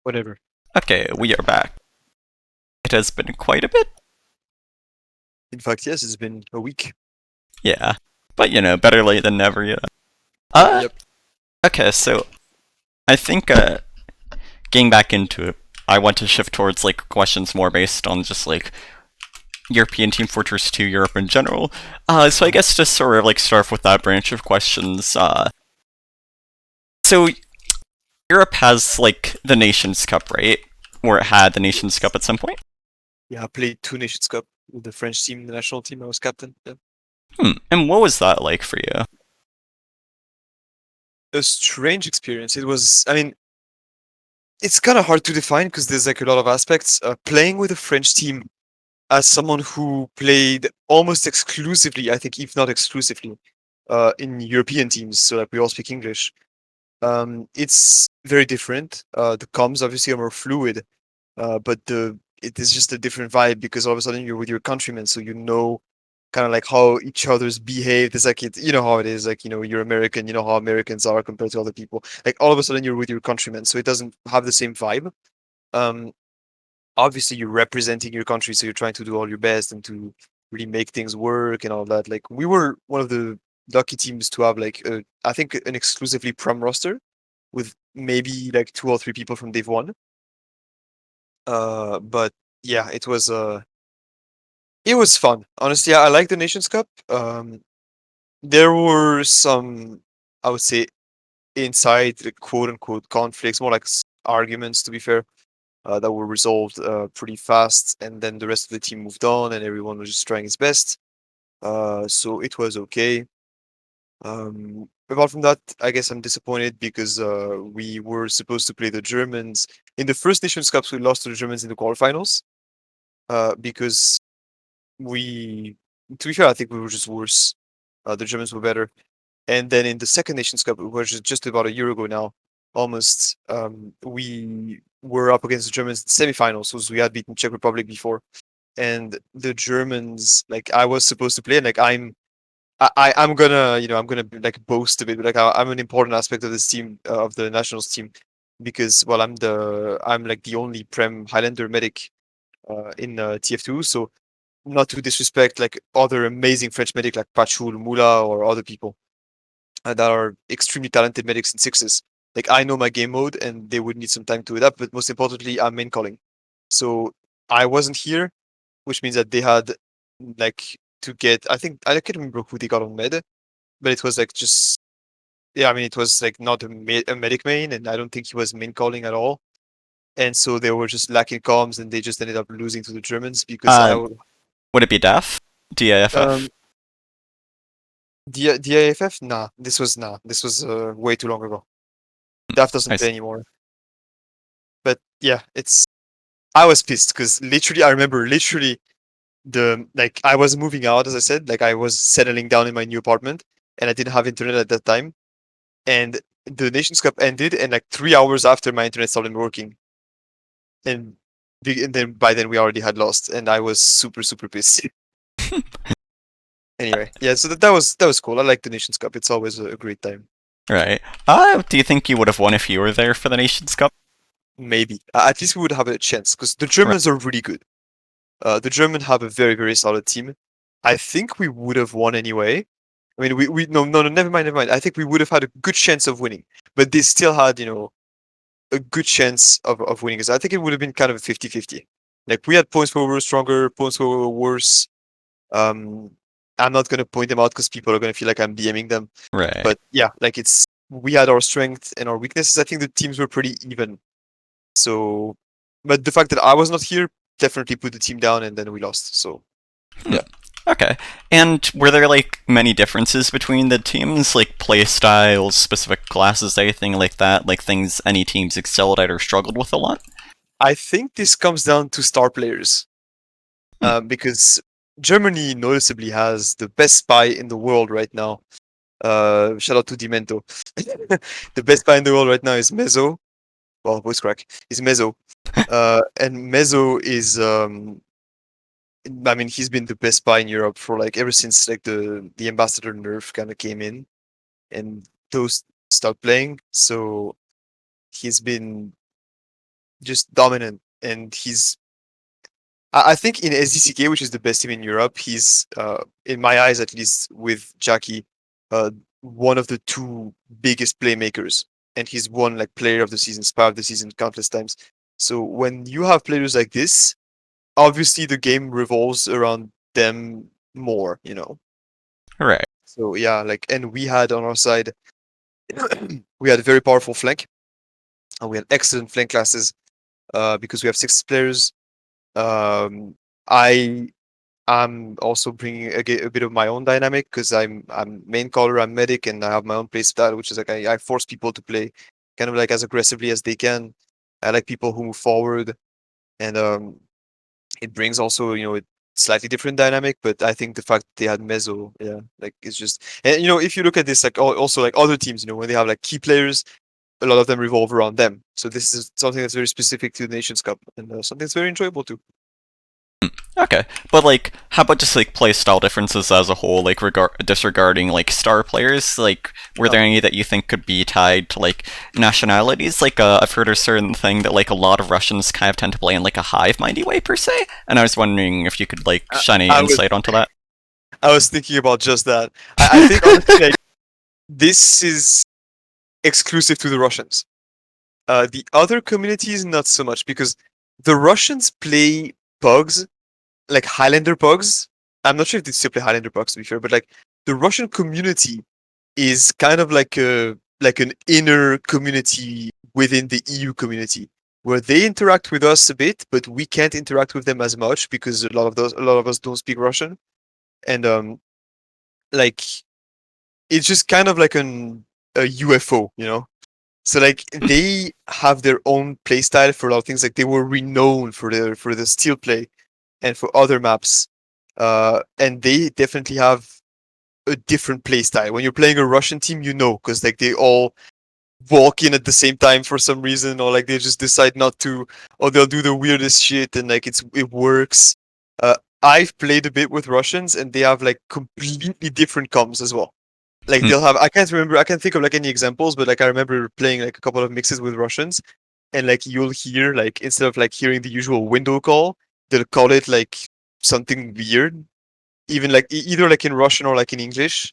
Whatever. Okay, we are back. It has been quite a bit. In fact, yes, it's been a week. Yeah. But better late than never, Uh, Yep. okay, so I think getting back into it, I want to shift towards like questions more based on just like European Team Fortress 2, Europe in general. So I Uh-huh. guess just sort of like start off with that branch of questions. So Europe has like the Nations Cup, right? Or it had the Nations Cup Yes. at some point. Yeah, I played two Nations Cup with the French team, the national team. I was captain. Yeah. And what was that like for you? A strange experience. It was. I mean, it's kind of hard to define because there's like a lot of aspects. Playing with a French team as someone who played almost exclusively, I think, if not exclusively, in European teams, so like we all speak English. It's very different. The comms obviously are more fluid, but it is just a different vibe because all of a sudden you're with your countrymen, so you know kind of like how each other's behave. It's like you know how it is. Like you're American, you know how Americans are compared to other people. Like all of a sudden you're with your countrymen, so it doesn't have the same vibe. Um, Obviously you're representing your country, so you're trying to do all your best and to really make things work and all that. Like we were one of the lucky teams to have like I think an exclusively Prem roster with maybe like two or three people from Div 1. But yeah, it was fun. Honestly, I like the Nations Cup. There were some, I would say, inside the quote unquote conflicts, more like arguments, to be fair, that were resolved pretty fast, and then the rest of the team moved on, and everyone was just trying his best. So it was okay. Apart from that, I guess I'm disappointed because we were supposed to play the Germans in the first Nations Cups. We lost to the Germans in the quarterfinals because we, to be fair, I think we were just worse. The Germans were better. And then in the second Nations Cup, which is just about a year ago now, almost, we were up against the Germans in semifinals. So we had beaten Czech Republic before, and the Germans, like I was supposed to play, and like I'm gonna, I'm gonna like boast a bit, but like I'm an important aspect of this team, of the nationals team, because well, I'm like the only Prem Highlander medic in TF2. So not to disrespect like other amazing French medic like Pachul, Mula, or other people that are extremely talented medics in sixes. Like I know my game mode, and they would need some time to adapt. But most importantly, I'm main calling, so I wasn't here, which means that they had like to get. I think I can't remember who they got on med, but it was like just yeah. I mean, it was like not a medic main, and I don't think he was main calling at all. And so they were just lacking comms, and they just ended up losing to the Germans because Uh, would it be DAF? DAFF? um DIFF. Nah. This was way too long ago. DAF I doesn't play see. anymore. But yeah, it's I was pissed because literally I remember literally the like I was moving out, as I said, like I was settling down in my new apartment, and I didn't have internet at that time. And the Nations Cup ended, and like 3 hours after, my internet started working, and and then by then we already had lost, and I was super pissed. Anyway, yeah, so that was cool. I like the Nations Cup. It's always a great time. Right. Do you think you would have won if you were there for the Nations Cup? Maybe at least we would have a chance because the Right. Germans are really good. The Germans have a very solid team. I think we would have won anyway. I mean, we no, never mind. I think we would have had a good chance of winning, but they still had a good chance of winning. Because I think it would have been kind of a 50-50. Like we had points where we were stronger, points where we were worse. Um, I'm not gonna point them out because people are gonna feel like I'm DMing them. Right. But yeah, like we had our strengths and our weaknesses. I think the teams were pretty even. So, but the fact that I was not here definitely put the team down, and then we lost. So Hmm. yeah. Okay. And were there like many differences between the teams, like play styles, specific classes, anything like that? Like things any teams excelled at or struggled with a lot? I think this comes down to star players, Hmm. because Germany noticeably has the best spy in the world right now. Shout out to Demento. The best spy in the world right now is Mezzo. Well, voice crack is Mezzo. And Mezzo is, I mean, he's been the best spy in Europe for like ever since like the ambassador nerf kind of came in and those stopped playing. So he's been just dominant, and I think in SDCK, which is the best team in Europe, he's in my eyes at least with Jackie, uh, one of the two biggest playmakers, and he's won like Player of the Season, Spy of the Season countless times. So when you have players like this, obviously the game revolves around them more. Right. So yeah, like, and we had on our side, we had a very powerful flank, and we had excellent flank classes because we have six players. Um, I I'm also bringing a bit of my own dynamic because I'm main caller, I'm medic, and I have my own play style, which is like I force people to play kind of like as aggressively as they can. I like people who move forward, and it brings also a slightly different dynamic. But I think the fact that they had Mezzo, yeah, like it's just, and if you look at this, like also like other teams, when they have like key players, a lot of them revolve around them. So this is something that's very specific to the Nations Cup, and something that's very enjoyable too. Okay, but like, how about just like play style differences as a whole, like disregarding like star players? Like, were Yeah. there any that you think could be tied to like nationalities? Like, I've heard a certain thing that like a lot of Russians kind of tend to play in like a hive-mindy way per se, and I was wondering if you could like I, shine any I was insight onto that. I was thinking about just that. I think honestly, like this is exclusive to the Russians. The other communities, not so much, because the Russians play pugs, like Highlander pugs. I'm not sure if they still play Highlander pugs, to be fair, but like the Russian community is kind of like an inner community within the EU community, where they interact with us a bit, but we can't interact with them as much because a lot of us don't speak Russian, and like it's just kind of like a UFO. So like they have their own playstyle for a lot of things. Like they were renowned for the steel play and for other maps. And they definitely have a different playstyle. When you're playing a Russian team, because like they all walk in at the same time for some reason, or like they just decide not to, or they'll do the weirdest shit, and like it works. I've played a bit with Russians, and they have like completely different comms as well. Like Mm, they'll have, I can't think of like any examples, but like I remember playing like a couple of mixes with Russians, and like you'll hear, like, instead of like hearing the usual window call, they'll call it like something weird, even like either like in Russian or like in English,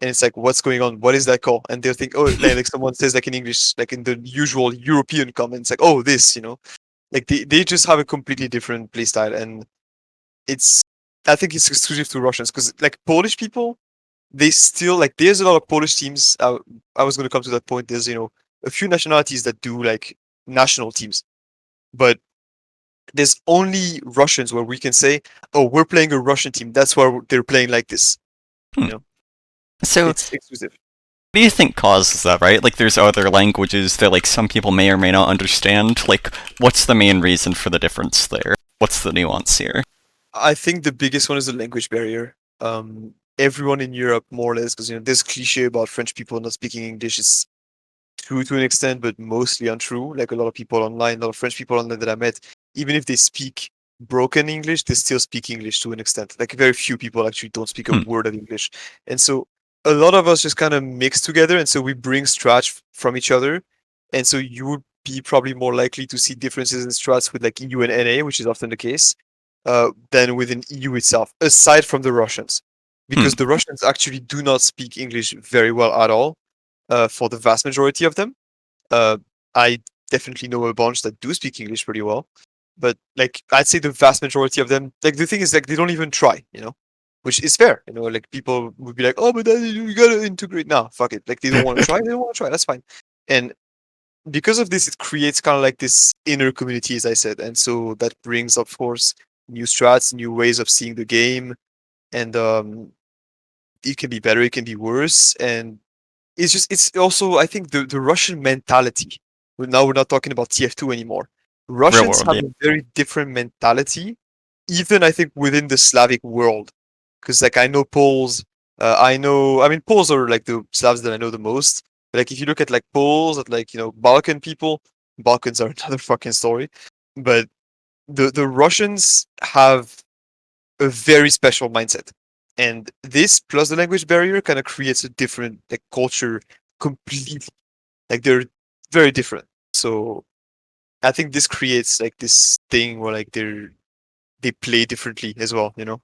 and it's like, what's going on? What is that call? And they'll think, oh, like someone says like in English, like in the usual European comments, like, oh, this. Like they just have a completely different playstyle, and it's I think it's exclusive to Russians because like Polish people, they still, like, there's a lot of Polish teams. I was going to come to that point. There's a few nationalities that do like national teams, but there's only Russians where we can say, oh, we're playing a Russian team. That's why they're playing like this. hmm. You know, So, it's exclusive. what do you think causes that? Right? Like, there's other languages that like some people may or may not understand. Like, what's the main reason for the difference there? What's the nuance here? I think the biggest one is the language barrier. Everyone in Europe, more or less, because this cliche about French people not speaking English is true to an extent, but mostly untrue. Like a lot of people online, a lot of French people online that I met, even if they speak broken English, they still speak English to an extent. Like very few people actually don't speak a Hmm. word of English. And so a lot of us just kind of mix together. And so we bring strats from each other. And so you would be probably more likely to see differences in strats with like EU and NA, which is often the case, than within EU itself, aside from the Russians. Hmm. Because the Russians actually do not speak English very well at all, for the vast majority of them. Uh, I definitely know a bunch that do speak English pretty well, but like I'd say the vast majority of them, like the thing is, like they don't even try, which is fair. Like people would be like, oh, but then you gotta integrate. Nah, fuck it. Like they don't want to try, they don't want to try. That's fine. And because of this, it creates kind of like this inner community, as I said, and so that brings, of course, new strats, new ways of seeing the game, and it can be better, it can be worse, and it's also, I think, the Russian mentality. Now we're not talking about TF2 anymore. Real Russians world, have yeah. a very different mentality, even I think within the Slavic world. Because like I know Poles, I mean Poles are like the Slavs that I know the most. But like if you look at like Poles, at like Balkan people, Balkans are another fucking story. But the Russians have a very special mindset. And this plus the language barrier kind of creates a different like culture completely. Like they're very different. So I think this creates like this thing where like they play differently as well, you know.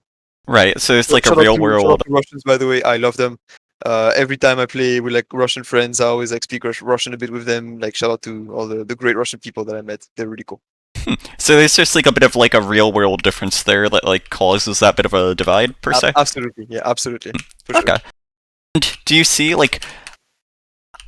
Right. So it's So like a real shout out world. to Russians, by the way. I love them. Every time I play with like Russian friends, I always like speak Russian a bit with them. Like shout out to all the great Russian people that I met. They're really cool. So there's just like a bit of like a real world difference there that like causes that bit of a divide per se. Absolutely, yeah, absolutely, for sure. Okay. And do you see like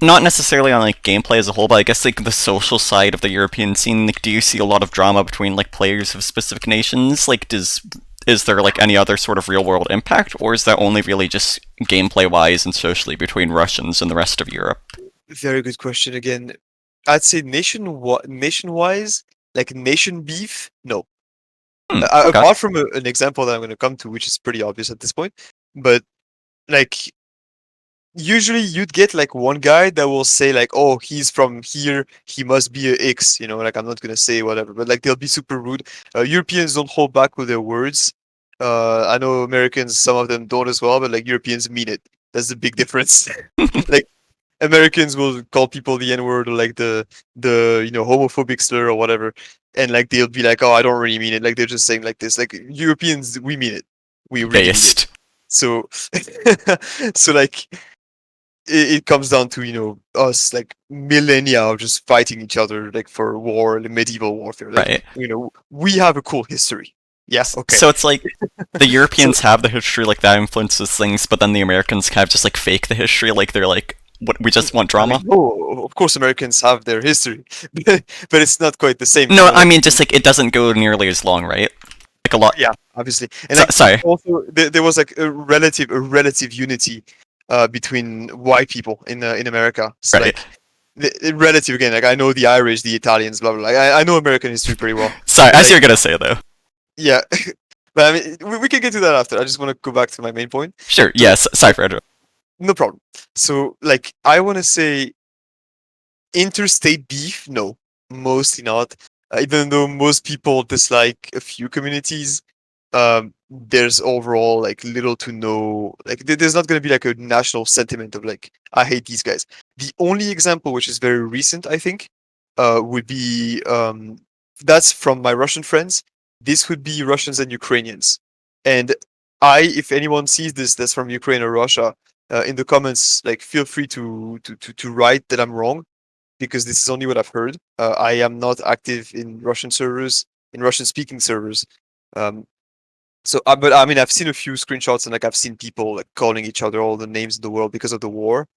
not necessarily on like gameplay as a whole, but I guess like the social side of the European scene, like do you see a lot of drama between like players of specific nations? Like is there like any other sort of real world impact, or is that only really just gameplay wise and socially between Russians and the rest of Europe? Very good question again. I'd say nation-wise, like nation beef, no. Okay. Apart from an example that I'm going to come to, which is pretty obvious at this point, but like usually you'd get like one guy that will say like, oh, he's from here, he must be a X, you know, like I'm not gonna say whatever, but like they'll be super rude. Europeans don't hold back with their words. I know Americans, some of them don't as well, but like Europeans mean it. That's the big difference. Like Americans will call people the N word or like the homophobic slur or whatever, and like they'll be like, oh, I don't really mean it. Like they're just saying like this. Like Europeans, we mean it. We really mean it. Based. So, so like it comes down to us like millennia of just fighting each other like for war, like medieval warfare. Like Right. we have a cool history. Yeah, okay. So it's like the So Europeans have the history like that influences things, but then the Americans kind of just like fake the history, like they're like, "What? We just want I mean, drama." oh, of course Americans have their history, but it's not quite the same. No, I mean just like it doesn't go nearly as long, right? Like a lot. Yeah, obviously, and like Sorry. also there was like a relative unity between white people in America. So Right. like relative again. Like I know the Irish, the Italians, blah blah. Like, I know American history pretty well. Sorry. As Like you're gonna say though. yeah, but I mean we can get to that after. I just want to go back to my main point. Sure. So Yes. Sorry for interrupting. no problem. So like I want to say interstate beef, no, mostly not. Even though most people dislike a few communities, there's overall like little to no like there's not going to be like a national sentiment of like I hate these guys. The only example which is very recent, I think, would be that's from my Russian friends. This would be Russians and Ukrainians, and if anyone sees this that's from Ukraine or Russia, in the comments, like feel free to write that I'm wrong because this is only what I've heard. I am not active in Russian servers, in Russian speaking servers. Um, but I mean, I've seen a few screenshots and like I've seen people like calling each other all the names in the world because of the war,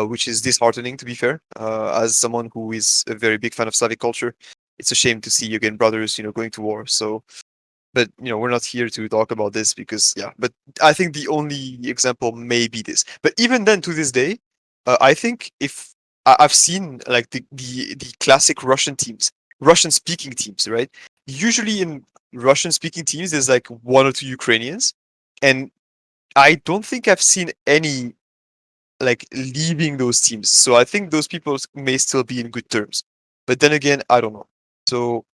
which is disheartening to be fair. As someone who is a very big fan of Slavic culture, it's a shame to see again brothers, going to war. So, but we're not here to talk about this because yeah. But I think the only example may be this. But even then, to this day, I think if I've seen like the classic Russian teams, Russian speaking teams, right? Usually in Russian speaking teams, there's like one or two Ukrainians, and I don't think I've seen any like leaving those teams. So I think those people may still be in good terms. But then again, I don't know. So,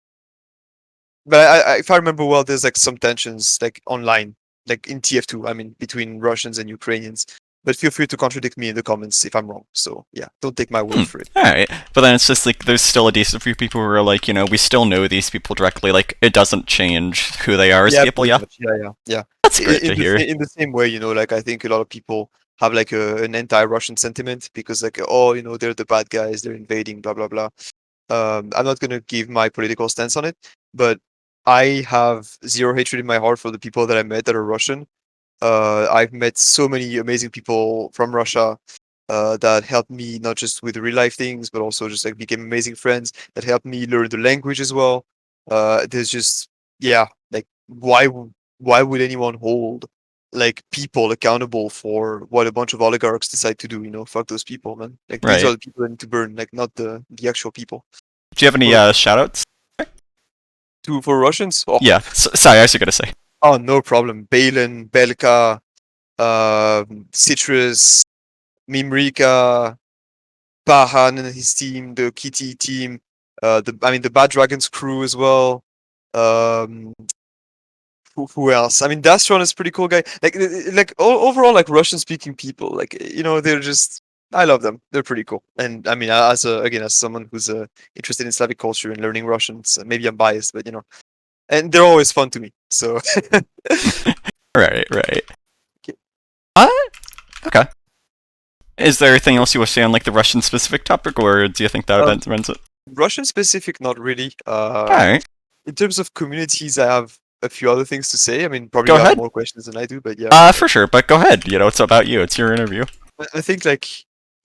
but if I remember well, there's like some tensions like online, like in TF2. I mean, between Russians and Ukrainians. But feel free to contradict me in the comments if I'm wrong. So yeah, don't take my Hmm. word for it. All right. But then it's just like there's still a decent few people who are like, we still know these people directly. Like it doesn't change who they are as Yeah, people. pretty Yeah. much. Yeah, yeah, yeah. That's great to hear. In the same way, like I think a lot of people have like an anti-Russian sentiment because like, oh, they're the bad guys, they're invading, blah blah blah. I'm not gonna give my political stance on it, but I have zero hatred in my heart for the people that I met that are Russian. I've met so many amazing people from Russia that helped me not just with real life things, but also just like became amazing friends that helped me learn the language as well. There's just yeah, like why would anyone hold like people accountable for what a bunch of oligarchs decide to do? Fuck those people, man. Like these are Right. the people that need to burn, like not the actual people. Do you have any For shout outs? for Russians, oh, Yeah. Sorry, I was gonna say. oh no problem. Balin, Belka, Citrus, Mimrika, Bahan and his team, the Kitty team, the Bad Dragons crew as well. Um, who else? I mean, Dastron is a pretty cool guy. Like overall, like Russian speaking people, like they're just I love them. They're pretty cool. And I mean, as someone who's interested in Slavic culture and learning Russian, so maybe I'm biased, but and they're always fun to me. So Right, right. Uh, okay. Is there anything else you want to say on like the Russian specific topic, or do you think that um, event runs it? Russian specific, not really. Alright, In terms of communities, I have a few other things to say. I mean, probably go you have ahead. more questions than I do, but yeah. For sure, but go ahead. It's about you. It's your interview. I think like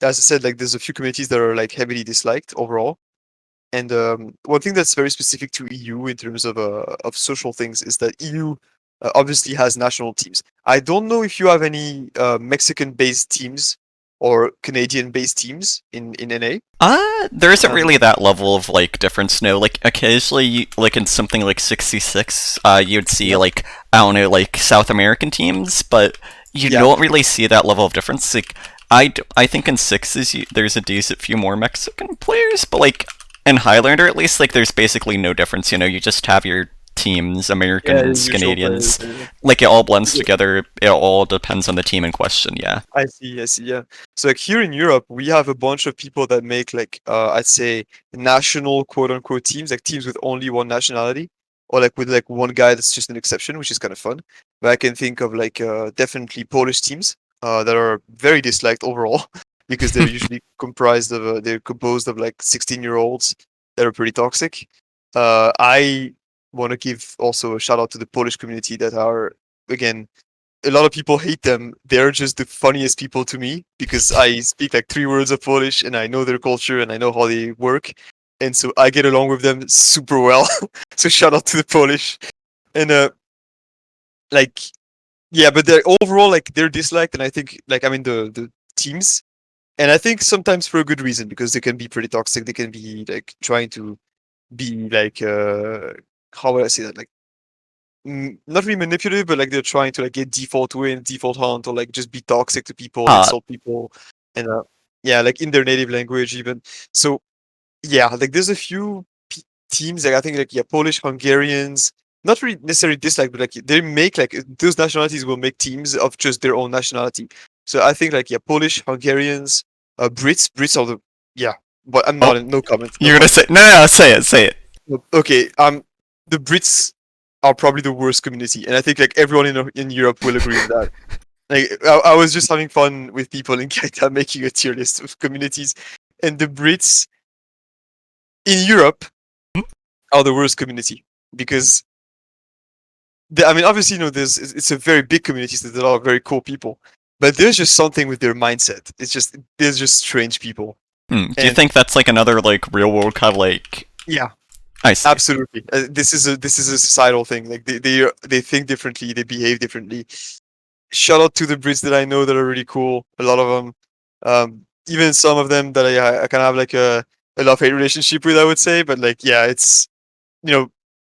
as I said, like there's a few communities that are like heavily disliked overall. And one thing that's very specific to EU in terms of social things is that EU obviously has national teams. I don't know if you have any Mexican-based teams or Canadian-based teams in NA. There isn't Um, really that level of like difference. No, like occasionally, like in something like 66, you'd see yeah, like I don't know, like South American teams, but you yeah, don't really see that level of difference. Like I think in sixes there's a decent few more Mexican players, but like in Highlander at least, like there's basically no difference. You just have your teams, yeah. The Americans, usual players. Canadians, like it all blends Yeah. together. It all depends on the team in question. Yeah. I see, I see, yeah. So like here in Europe, we have a bunch of people that make like I'd say national quote unquote teams, like teams with only one nationality, or like with like one guy that's just an exception, which is kind of fun. But I can think of like definitely Polish teams that are very disliked overall because they're usually they're composed of like 16-year-olds that are pretty toxic. I want to give also a shout out to the Polish community that are again a lot of people hate them. They're just the funniest people to me because I speak like 3 words of Polish and I know their culture and I know how they work. And so I get along with them super well. So shout out to the Polish. And like yeah, but they're overall like they're disliked and I think like I mean the teams. And I think sometimes for a good reason because they can be pretty toxic. They can be like trying to be like how would I say that? Like not really manipulative, but like they're trying to like get default win, default hunt, or like just be toxic to people, Uh, insult people, and yeah, like in their native language even. So yeah, like there's a few teams like I think like yeah, Polish, Hungarians, not really necessarily dislike, but like they make like those nationalities will make teams of just their own nationality. So I think like yeah, Polish, Hungarians, Brits are the yeah, but I'm oh, not no comment, no you're gonna comment. say no, say it, say it. Okay, the Brits are probably the worst community, and I think like everyone in Europe will agree with that. Like I was just having fun with people in Canada making a tier list of communities, and the Brits in Europe are the worst community because I mean obviously it's a very big community, so there's a lot of very cool people, but there's just something with their mindset. There's just strange people, Do you and think that's like another like real world kind of like? yeah, I see. absolutely. This is a societal thing. Like they think differently, they behave differently. Shout out to the Brits that I know that are really cool. A lot of them, even some of them that I kind of have like a love hate relationship with. I would say, but like yeah, it's you know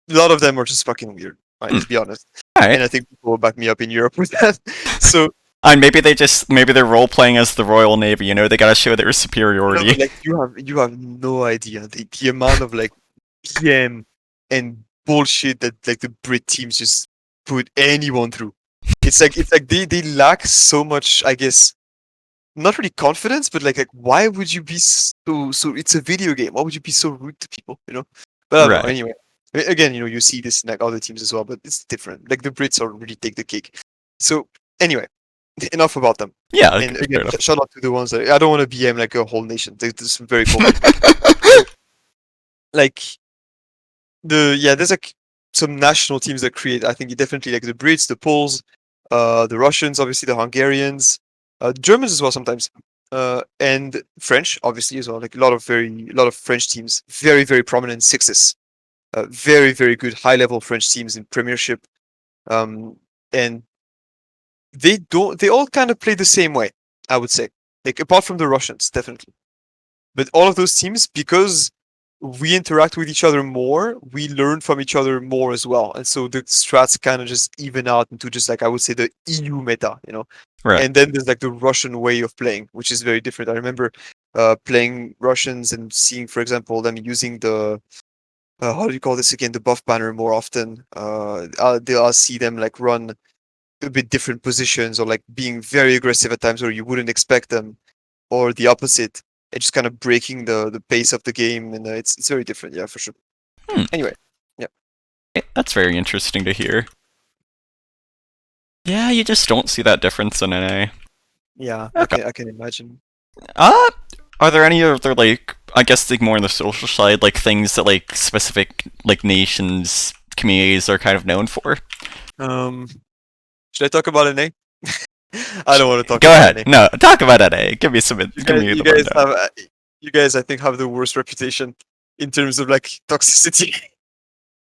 a lot of them are just fucking weird. Right, Hmm. let's be honest. All right. And I think people will back me up in Europe with that. So And maybe they're role playing as the Royal Navy. They gotta show their no, superiority. but like you have no idea the amount of like PM and bullshit that like the Brit teams just put anyone through. It's like they lack so much, I guess, not really confidence, but like why would you be so? It's a video game. Why would you be so rude to people? But I don't know. Right. Anyway, again, you see this in like other teams as well, but it's different. Like the Brits are really take the cake. So anyway, enough about them. Yeah. And Fair again, enough. shout out to the ones that I don't want to BM like a whole nation. There's some very cool people. So like there's like some national teams that create. I think definitely like the Brits, the Poles, the Russians, obviously the Hungarians, Germans as well sometimes, and French obviously as well. Like a lot of French teams, very very prominent sixes, very very good high level French teams in Premiership, and they all kind of play the same way. I would say, like apart from the Russians, definitely. But all of those teams, because we interact with each other more, we learn from each other more as well. And so the strats kind of just even out into just like I would say the EU meta. Right. And then there's like the Russian way of playing, which is very different. I remember playing Russians and seeing, for example, them using the how do you call this again? The buff banner more often. I'll see them like run a bit different positions or like being very aggressive at times where you wouldn't expect them. or the opposite, and just kind of breaking the pace of the game, and it's very different, yeah, for sure. Hmm. Anyway, yeah, That's very interesting to hear. Yeah, you just don't see that difference in NA. yeah, Okay. I can imagine. Uh, are there any other, like, I guess, like, more on the social side, like, things that, like, specific, like, nations, communities are kind of known for? Um, should I talk about NA? I don't want to talk Go about ahead. NA. No, talk about NA. Give me You the guys rundown. have, you guys, I think, have the worst reputation in terms of like toxicity.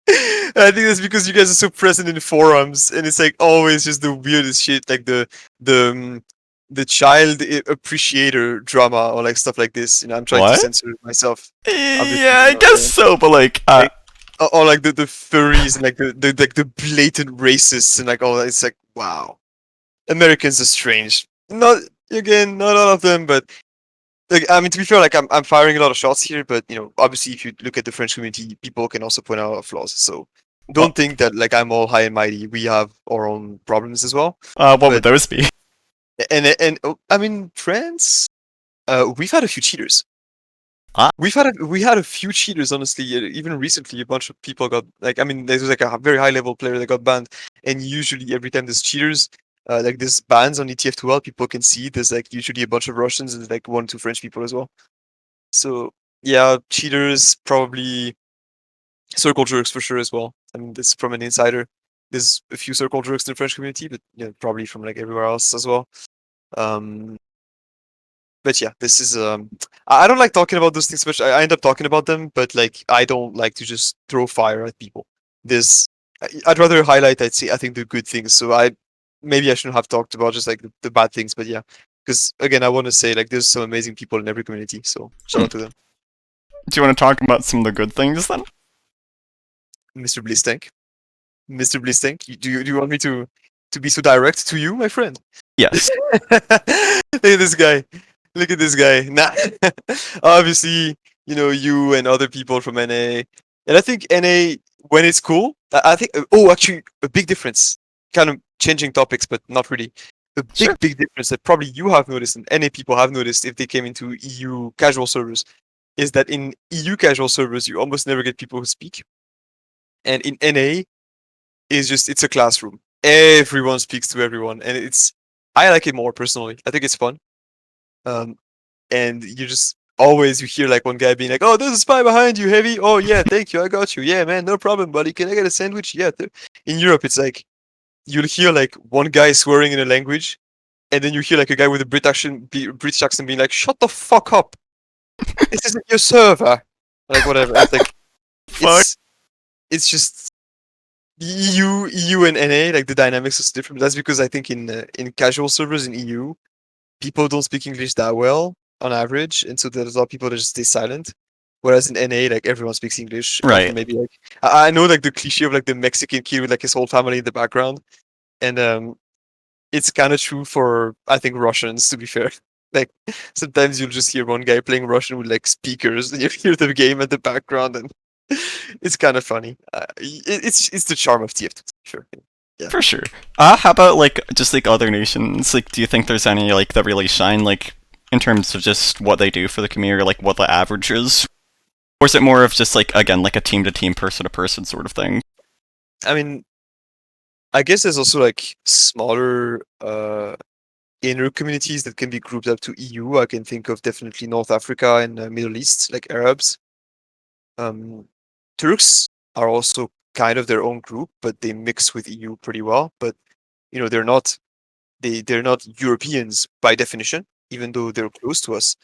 I think that's because you guys are so present in forums, and it's like always just the weirdest shit, like the the child appreciator drama or like stuff like this. You know, I'm trying to What? censor myself, obviously. Yeah, You I know, guess so, but, like, like or like the furries and like the like the blatant racists and like all that. It's like wow, Americans are strange. Not again, not all of them, but like, I mean, to be fair, like I'm firing a lot of shots here, but you know, obviously, if you look at the French community, people can also point out our flaws. So well, don't think that like I'm all high and mighty. We have our own problems as well. what would But those be? I mean, France, we've had a few cheaters. Ah, We had a few cheaters, honestly. Even recently, a bunch of people got like. I mean, there was like a very high level player that got banned, and usually every time there's cheaters, like there's bans on the TF2L, people can see there's like usually a bunch of Russians and like 1 2 French people as well. So yeah, cheaters, probably circle jerks for sure as well. I mean, this from an insider. There's a few circle jerks in the French community, but yeah, probably from like everywhere else as well. Um, but yeah, this is I don't like talking about those things much. I end up talking about them, but like I don't like to just throw fire at people. This I'd rather highlight. I'd say I think the good things. So I maybe I shouldn't have talked about just like the bad things, but yeah, because again, I want to say like there's some amazing people in every community. So shout hmm. out to them. Do you want to talk about some of the good things then? Mr. Blistank. Mr. Blistank, do you want me to be so direct to you, my friend? Yes. Look at this guy. Look at this guy. Nah. Obviously, you know, you and other people from NA. And I think NA, when it's cool, I think, oh, actually, a big difference. Kind of changing topics, but not really. A Sure. big difference that probably you have noticed and NA people have noticed if they came into EU casual servers is that in EU casual servers, you almost never get people who speak. And in NA, is just it's a classroom. Everyone speaks to everyone, and it's I like it more personally. I think it's fun. Um, and you just always you hear like one guy being like, "Oh, there's a spy behind you, heavy. Oh yeah, thank you, I got you. Yeah, man, no problem, buddy. Can I get a sandwich? Yeah." In Europe, it's like you'll hear like one guy swearing in a language, and then you hear like a guy with a British accent being like, "Shut the fuck up. This isn't your server." Like whatever. It's like Fuck. it's it's just EU and NA, like the dynamics is different. That's because I think in casual servers in EU, people don't speak English that well on average, and so there's a lot of people that just stay silent. Whereas in NA, like everyone speaks English, apart Right. from maybe like I know like the cliche of like the Mexican kid with like his whole family in the background, and it's kind of true for I think Russians to be fair. Like sometimes you'll just hear one guy playing Russian with like speakers, and you hear the game at the background, and it's kind of funny. It's the charm of TF2, sure. Yeah. For sure. How about, like, just, like, other nations? Like, do you think there's any, like, that really shine, like, in terms of just what they do for the community, or, like, what the average is? Or is it more of just, like, again, like a team-to-team, person-to-person sort of thing? I mean, I guess there's also like smaller inner communities that can be grouped up to EU. I can think of definitely North Africa and Middle East, like Arabs. Um, Turks are also kind of their own group, but they mix with EU pretty well. But you know, they're not Europeans by definition, even though they're close to us.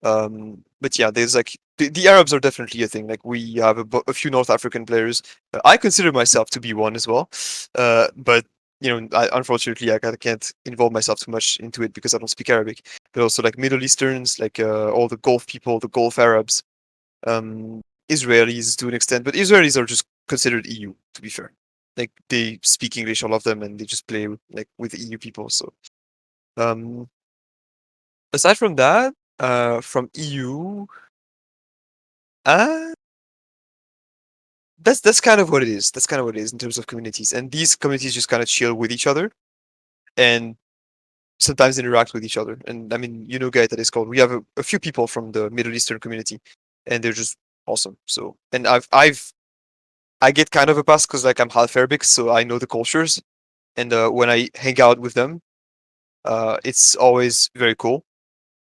But yeah, there's like the Arabs are definitely a thing. Like we have a few North African players. I consider myself to be one as well, but you know, unfortunately, I can't involve myself too much into it because I don't speak Arabic. But also like Middle Easterns, like all the Gulf people, the Gulf Arabs, um, Israelis to an extent, but Israelis are just considered EU. To be fair, like they speak English, all of them, and they just play like with EU people. So um, aside from that, from EU, uh, that's kind of what it is. That's kind of what it is in terms of communities, and these communities just kind of chill with each other. And sometimes interact with each other. And I mean, you know, guy that is called. We have a few people from the Middle Eastern community, and they're just awesome. So, and I get kind of a pass because like I'm half Arabic, so I know the cultures, and when I hang out with them, it's always very cool.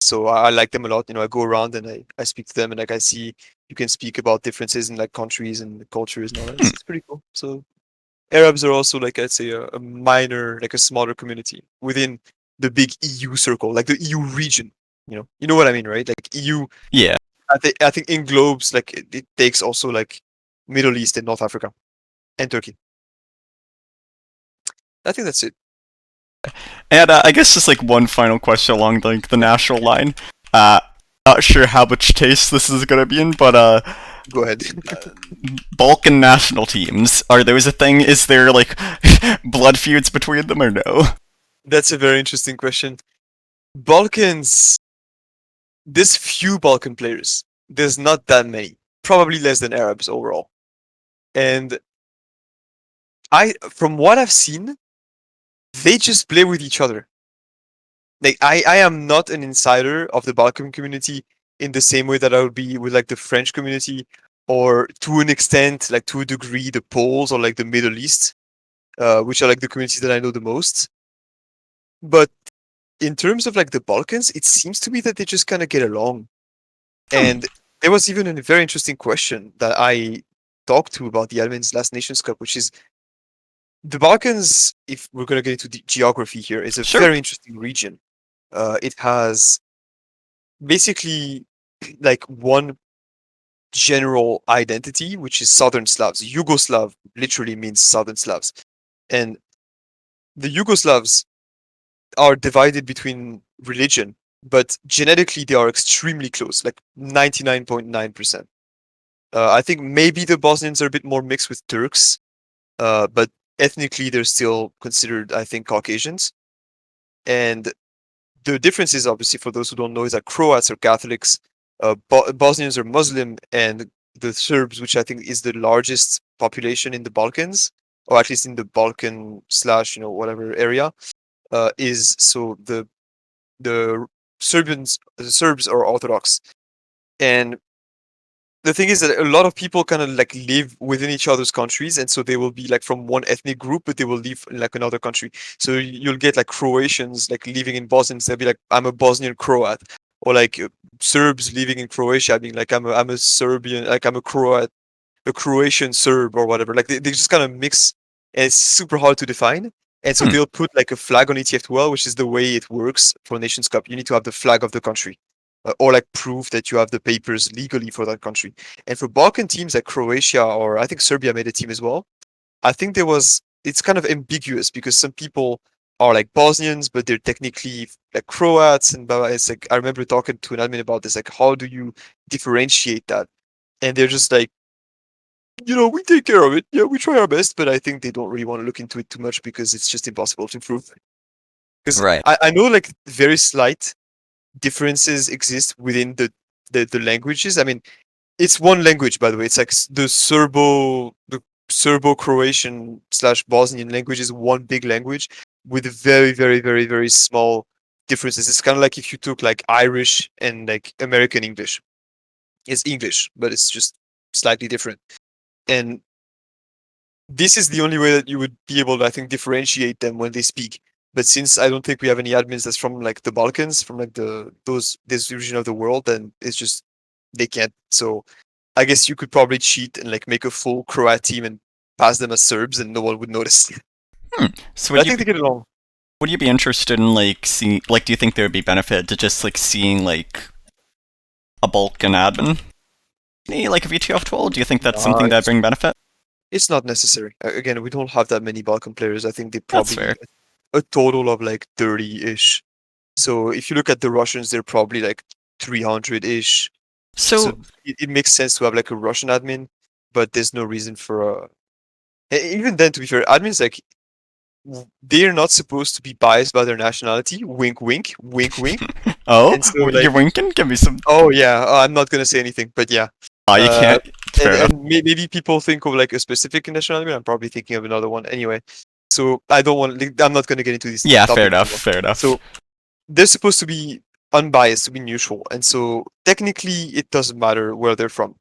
So I like them a lot. You know, I go around and I speak to them, and like I see you can speak about differences in like countries and cultures and all that. Hmm. It's pretty cool. So Arabs are also like I'd say a minor, like a smaller community within the big EU circle, like the EU region. You know what I mean, right? Like EU, Yeah. I think englobes like it takes also like Middle East and North Africa and Turkey. I think that's it. And I guess just like one final question along like the national line. Uh, Not sure how much taste this is gonna be in, but Go ahead. Balkan national teams, are those a thing? Is there like blood feuds between them or no? That's a very interesting question. Balkans, there's few Balkan players. There's not that many. Probably less than Arabs overall. And from what I've seen, they just play with each other. Like I am not an insider of the Balkan community in the same way that I would be with like the French community, or to an extent, like to a degree, the Poles or like the Middle East, which are like the communities that I know the most. But in terms of like the Balkans, it seems to be that they just kind of get along. Hmm. And there was even a very interesting question that I talked to about the Admin's Last Nations Cup, which is the Balkans, if we're going to get into the geography here, is a Sure. very interesting region. It has basically like one general identity, which is Southern Slavs. Yugoslav literally means Southern Slavs. And the Yugoslavs are divided between religion, but genetically they are extremely close, like 99.9%. I think maybe the Bosnians are a bit more mixed with Turks, but ethnically they're still considered, I think, Caucasians. And the difference is obviously for those who don't know is that Croats are Catholics, Bosnians are Muslim, and the Serbs, which I think is the largest population in the Balkans, or at least in the Balkan slash whatever area, is so the the Serbs are Orthodox, and the thing is that a lot of people kind of like live within each other's countries, and so they will be like from one ethnic group, but they will live in like another country. So you'll get like Croatians like living in Bosnia, they'll be like, I'm a Bosnian Croat, or like Serbs living in Croatia being like, I'm a Serbian, like I'm a Croat, a Croatian Serb or whatever. Like they just kind of mix, and it's super hard to define. And so Hmm. they'll put like a flag on ETF12, which is the way it works for Nations Cup. You need to have the flag of the country, or like proof that you have the papers legally for that country. And for Balkan teams like Croatia, or I think Serbia made a team as well, I think it's kind of ambiguous because some people are like Bosnians, but they're technically like Croats and blah, blah. It's like, I remember talking to an admin about this, like, how do you differentiate that? And they're just like, we take care of it. Yeah, we try our best, but I think they don't really want to look into it too much because it's just impossible to prove. Because Right. I know like very slight differences exist within the languages. I mean, it's one language, by the way. It's like the Serbo-Croatian slash Bosnian language is one big language with very, very, very, very small differences. It's kind of like if you took like Irish and like American English. It's English, but it's just slightly different. And this is the only way that you would be able to, I think, differentiate them when they speak. But since I don't think we have any admins that's from like the Balkans, from like this region of the world, then it's just they can't. So I guess you could probably cheat and like make a full Croat team and pass them as Serbs, and no one would notice. Hmm. So But I think they get along. would you be interested in like seeing like do you think there would be benefit to just like seeing like a Balkan admin? Like a VTF12? Do you think that's Nah, something that bring benefit? it's not necessary. Again, we don't have that many Balkan players. I think they That's probably fair. a total of like 30-ish. So if you look at the Russians, they're probably like 300-ish. So So it makes sense to have like a Russian admin, but there's no reason for even then, to be fair, admins like they're not supposed to be biased by their nationality. Wink, wink, wink, wink. oh, And so you're like, winking? Give me some. oh yeah, I'm not gonna say anything, but yeah. Ah, you Uh, can't. Fair enough. maybe people think of like a specific nationality. I'm probably thinking of another one anyway. So I don't want. Like, I'm not gonna get into this Yeah, fair topic enough. anymore. Fair enough. So they're supposed to be unbiased, to be neutral, and so technically it doesn't matter where they're from.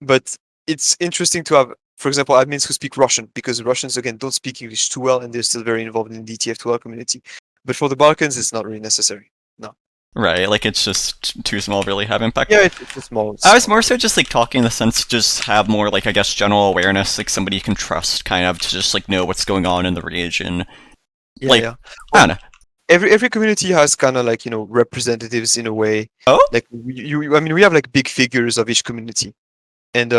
But it's interesting to have, for example, admins who speak Russian, because Russians again don't speak English too well, and they're still very involved in the TF2 community. But for the Balkans, it's not really necessary. No. Right, like it's just too small to really have impact. Yeah, it's a small. I was more so just like talking in the sense just have more like I guess general awareness, like somebody you can trust kind of to just like know what's going on in the region. Yeah, Like yeah. I Well, don't know. every community has kind of like representatives in a way. Oh? Like I mean, we have like big figures of each community, and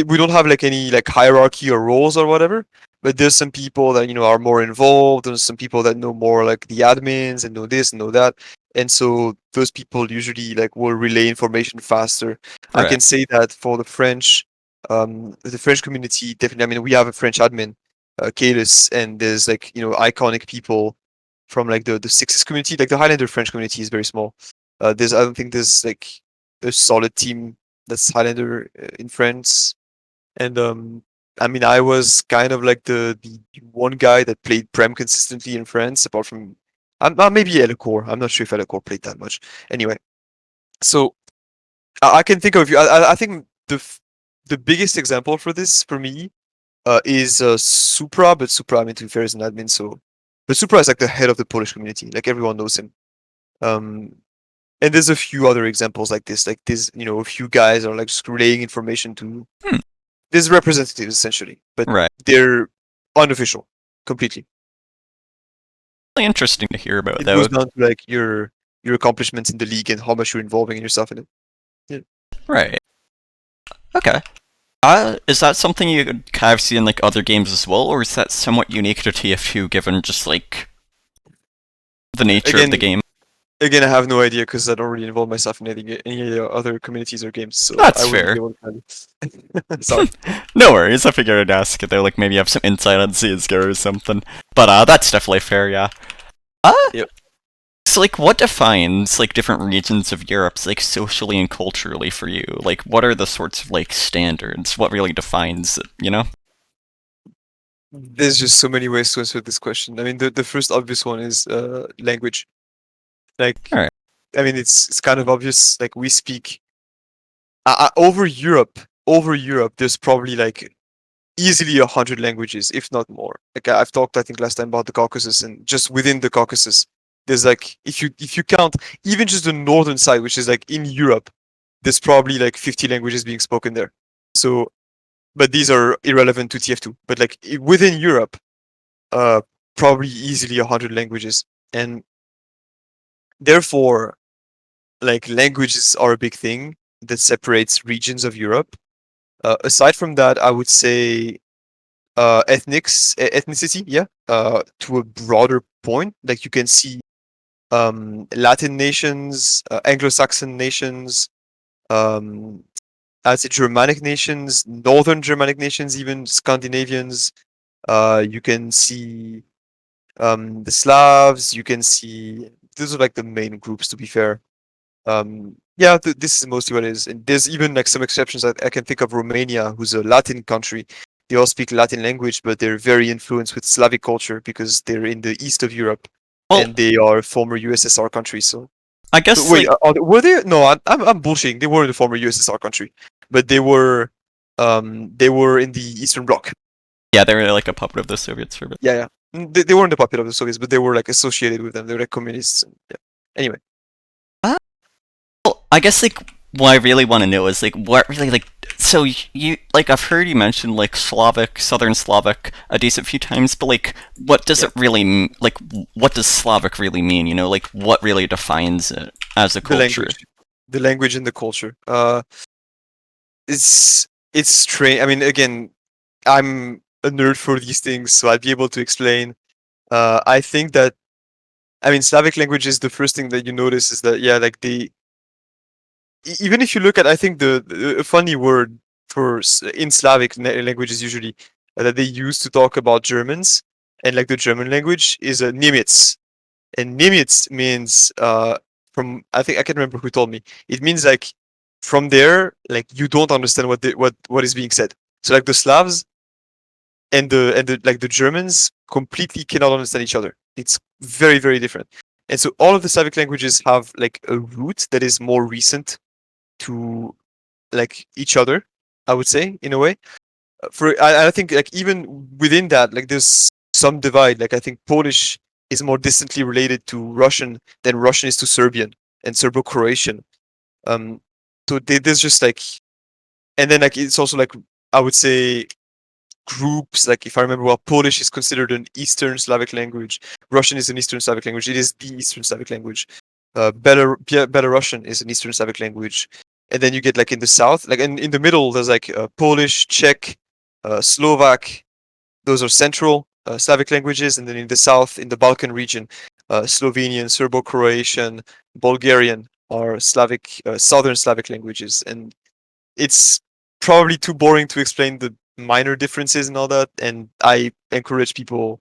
we don't have like any like hierarchy or roles or whatever. But there's some people that are more involved. There's some people that know more like the admins and know this and know that. And so those people usually like will relay information faster. I Right. can say that for the French community, definitely. I mean, we have a French admin, Kalis, and there's like iconic people from like the Sixes community. Like the Highlander French community is very small. I don't think there's like a solid team that's Highlander in France. And I mean, I was kind of like the one guy that played Prem consistently in France, apart from maybe Elecor. I'm not sure if Elecor played that much. Anyway, so I can think of you. I think the biggest example for this for me is Supra, but Supra, I mean, to be fair, is an admin. So, but Supra is like the head of the Polish community. Like everyone knows him. Um, and there's a few other examples like this. Like this, a few guys are like just relaying information to Hmm. these representatives essentially, but Right. they're unofficial completely. Really interesting to hear about It though. goes down to like your accomplishments in the league and how much you're involving yourself in it. Yeah. Right. Okay. Is that something you could kind of see in like other games as well, or is that somewhat unique to TF2 given just like the nature of the Again, game? again, I have no idea because I don't really involve myself in any other communities or games, so I That's wouldn't be fair. able to tell you. Sorry. No worries, I figured I'd ask it though, like maybe you have some insight on CSGO or something. But that's definitely fair, yeah. Uh, Yep. so like what defines like different regions of Europe like socially and culturally for you? Like what are the sorts of like standards? What really defines it, you know? There's just so many ways to answer this question. I mean, the first obvious one is language. Like, Alright. I mean, it's kind of obvious. Like, we speak over Europe. There's probably like easily 100 languages, if not more. Like I've talked, I think last time about the Caucasus, and just within the Caucasus, there's like if you count even just the northern side, which is like in Europe, there's probably like 50 languages being spoken there. So, but these are irrelevant to TF2. But like within Europe, uh, probably easily 100 languages, and therefore, like languages are a big thing that separates regions of Europe. Aside from that, I would say ethnicity, yeah, to a broader point. Like you can see Latin nations, Anglo-Saxon nations, um, I'd say Germanic nations, Northern Germanic nations, even Scandinavians. You can see the Slavs. You can see those are like the main groups. To be fair, yeah, this is mostly what it is. And there's even like some exceptions. I can think of Romania, who's a Latin country. They all speak Latin language, but they're very influenced with Slavic culture because they're in the east of Europe, Well, and they are former USSR countries. So I guess wait, like were they? No, I'm bullshitting. They were in the former USSR country, but they were in the Eastern Bloc. yeah, they were like a puppet of the Soviets for a bit. Yeah, yeah. They weren't the puppet of the Soviets, but they were like associated with them. They were like communists. And, yeah. Anyway, Well, I guess like what I really want to know is like what really like so you like I've heard you mention like Slavic, Southern Slavic a decent few times, but like what does yeah. it really like what does Slavic really mean? You know, like what really defines it as a The culture? language, the language and the culture. It's strange. I mean, again, I'm a nerd for these things, so I'd be able to explain. I think that I mean Slavic languages. The first thing that you notice is that yeah, like even if you look at I think the a funny word for in Slavic languages usually that they use to talk about Germans and like the German language is a Nimitz, and Nimitz means from I think I can't remember who told me. It means like from there like you don't understand what is being said. So like the Slavs and the like the Germans completely cannot understand each other. It's very different. And so all of the Slavic languages have like a root that is more recent to like each other, I would say, in a way. I think like even within that, like there's some divide. Like I think Polish is more distantly related to Russian than Russian is to Serbian and Serbo-Croatian. Um, so there's just like, and then like it's also like I would say groups. Like if I remember well, Polish is considered an Eastern Slavic language. Russian is an Eastern Slavic language. It is the Eastern Slavic language. Belarusian is an Eastern Slavic language. And then you get like in the south, like in the middle, there's like Polish, Czech, Slovak. Those are Central Slavic languages, and then in the south, in the Balkan region, Slovenian, Serbo-Croatian, Bulgarian are Slavic, Southern Slavic languages, and it's probably too boring to explain the minor differences and all that. And I encourage people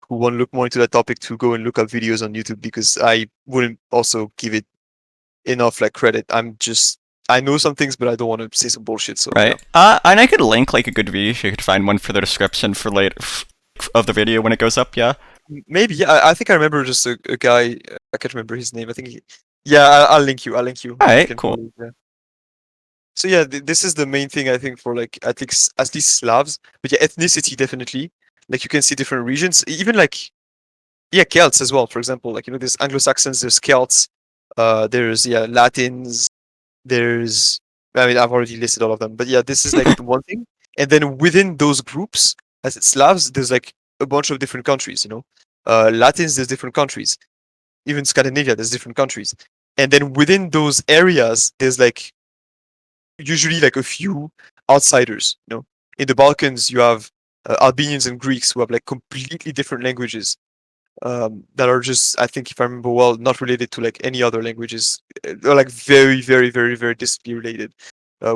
who want to look more into that topic to go and look up videos on YouTube because I wouldn't also give it enough like credit. I know some things, but I don't want to say some bullshit. So Right. yeah. And I could link like a good video. You could find one for the description for later of the video when it goes up. Yeah. Maybe yeah. I think I remember just a guy. I can't remember his name. I think yeah. I'll link you. I'll link you. All You right. can Cool. probably, yeah. So yeah, this is the main thing I think for like at least Slavs, but yeah, ethnicity definitely. Like you can see different regions, even like yeah, Celts as well. For example, like there's Anglo-Saxons, there's Celts, there's yeah Latins, there's I mean I've already listed all of them, but yeah, this is like the one thing. And then within those groups, as it's Slavs, there's like a bunch of different countries. Latins, there's different countries. Even Scandinavia, there's different countries. And then within those areas, there's like usually like a few outsiders. In the Balkans, you have Albanians and Greeks who have like completely different languages that are just, I think, if I remember well, not related to like any other languages. They're like very, very, very, very distantly related.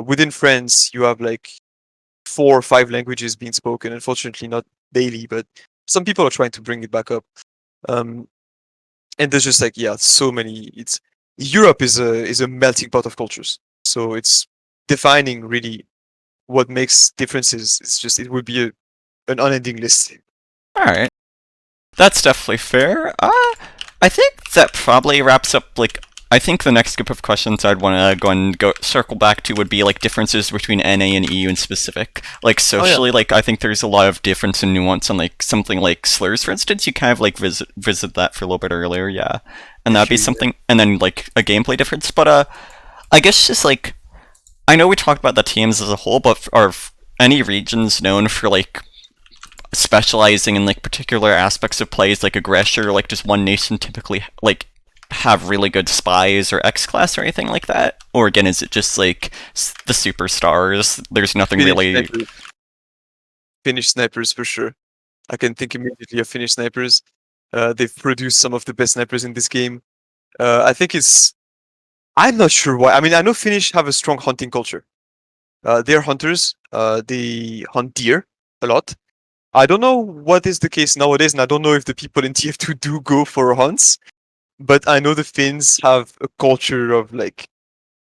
Within France, you have like 4 or 5 languages being spoken. Unfortunately, not daily, but some people are trying to bring it back up. Um, and there's just like yeah, so many. It's Europe is a melting pot of cultures. So it's defining really what makes differences. It's just it would be an unending list. All right. That's definitely fair. I think that probably wraps up like I think the next group of questions I'd want to go circle back to would be like differences between NA and EU in specific. Like Oh yeah, socially, like I think there's a lot of difference and nuance on like something like slurs, for instance. You kind of like visit that for a little bit earlier, yeah, and for that'd be sure. Yeah. something. And then like a gameplay difference, but I guess just like I know we talked about the teams as a whole, but are any regions known for like specializing in like particular aspects of plays like aggression, or like does one nation typically like have really good spies or X class or anything like that? Or again, is it just like the superstars? There's nothing Finnish really. snipers. Finnish snipers for sure. I can think immediately of Finnish snipers. They've produced some of the best snipers in this game. I think it's. I'm not sure why. I mean, I know Finnish have a strong hunting culture. They're hunters. They hunt deer a lot. I don't know what is the case nowadays, and I don't know if the people in TF2 do go for hunts. But I know the Finns have a culture of like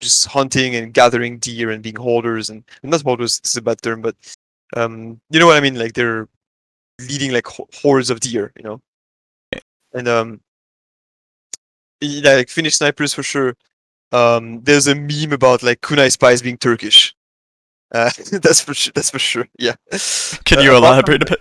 just hunting and gathering deer and being holders and not holders. This is a bad term, but you know what I mean. Like they're leading like hordes of deer. And yeah, like Finnish snipers for sure. There's a meme about like kunai spies being Turkish. That's for sure. That's for sure. Yeah. Can you Apart from elaborate a bit?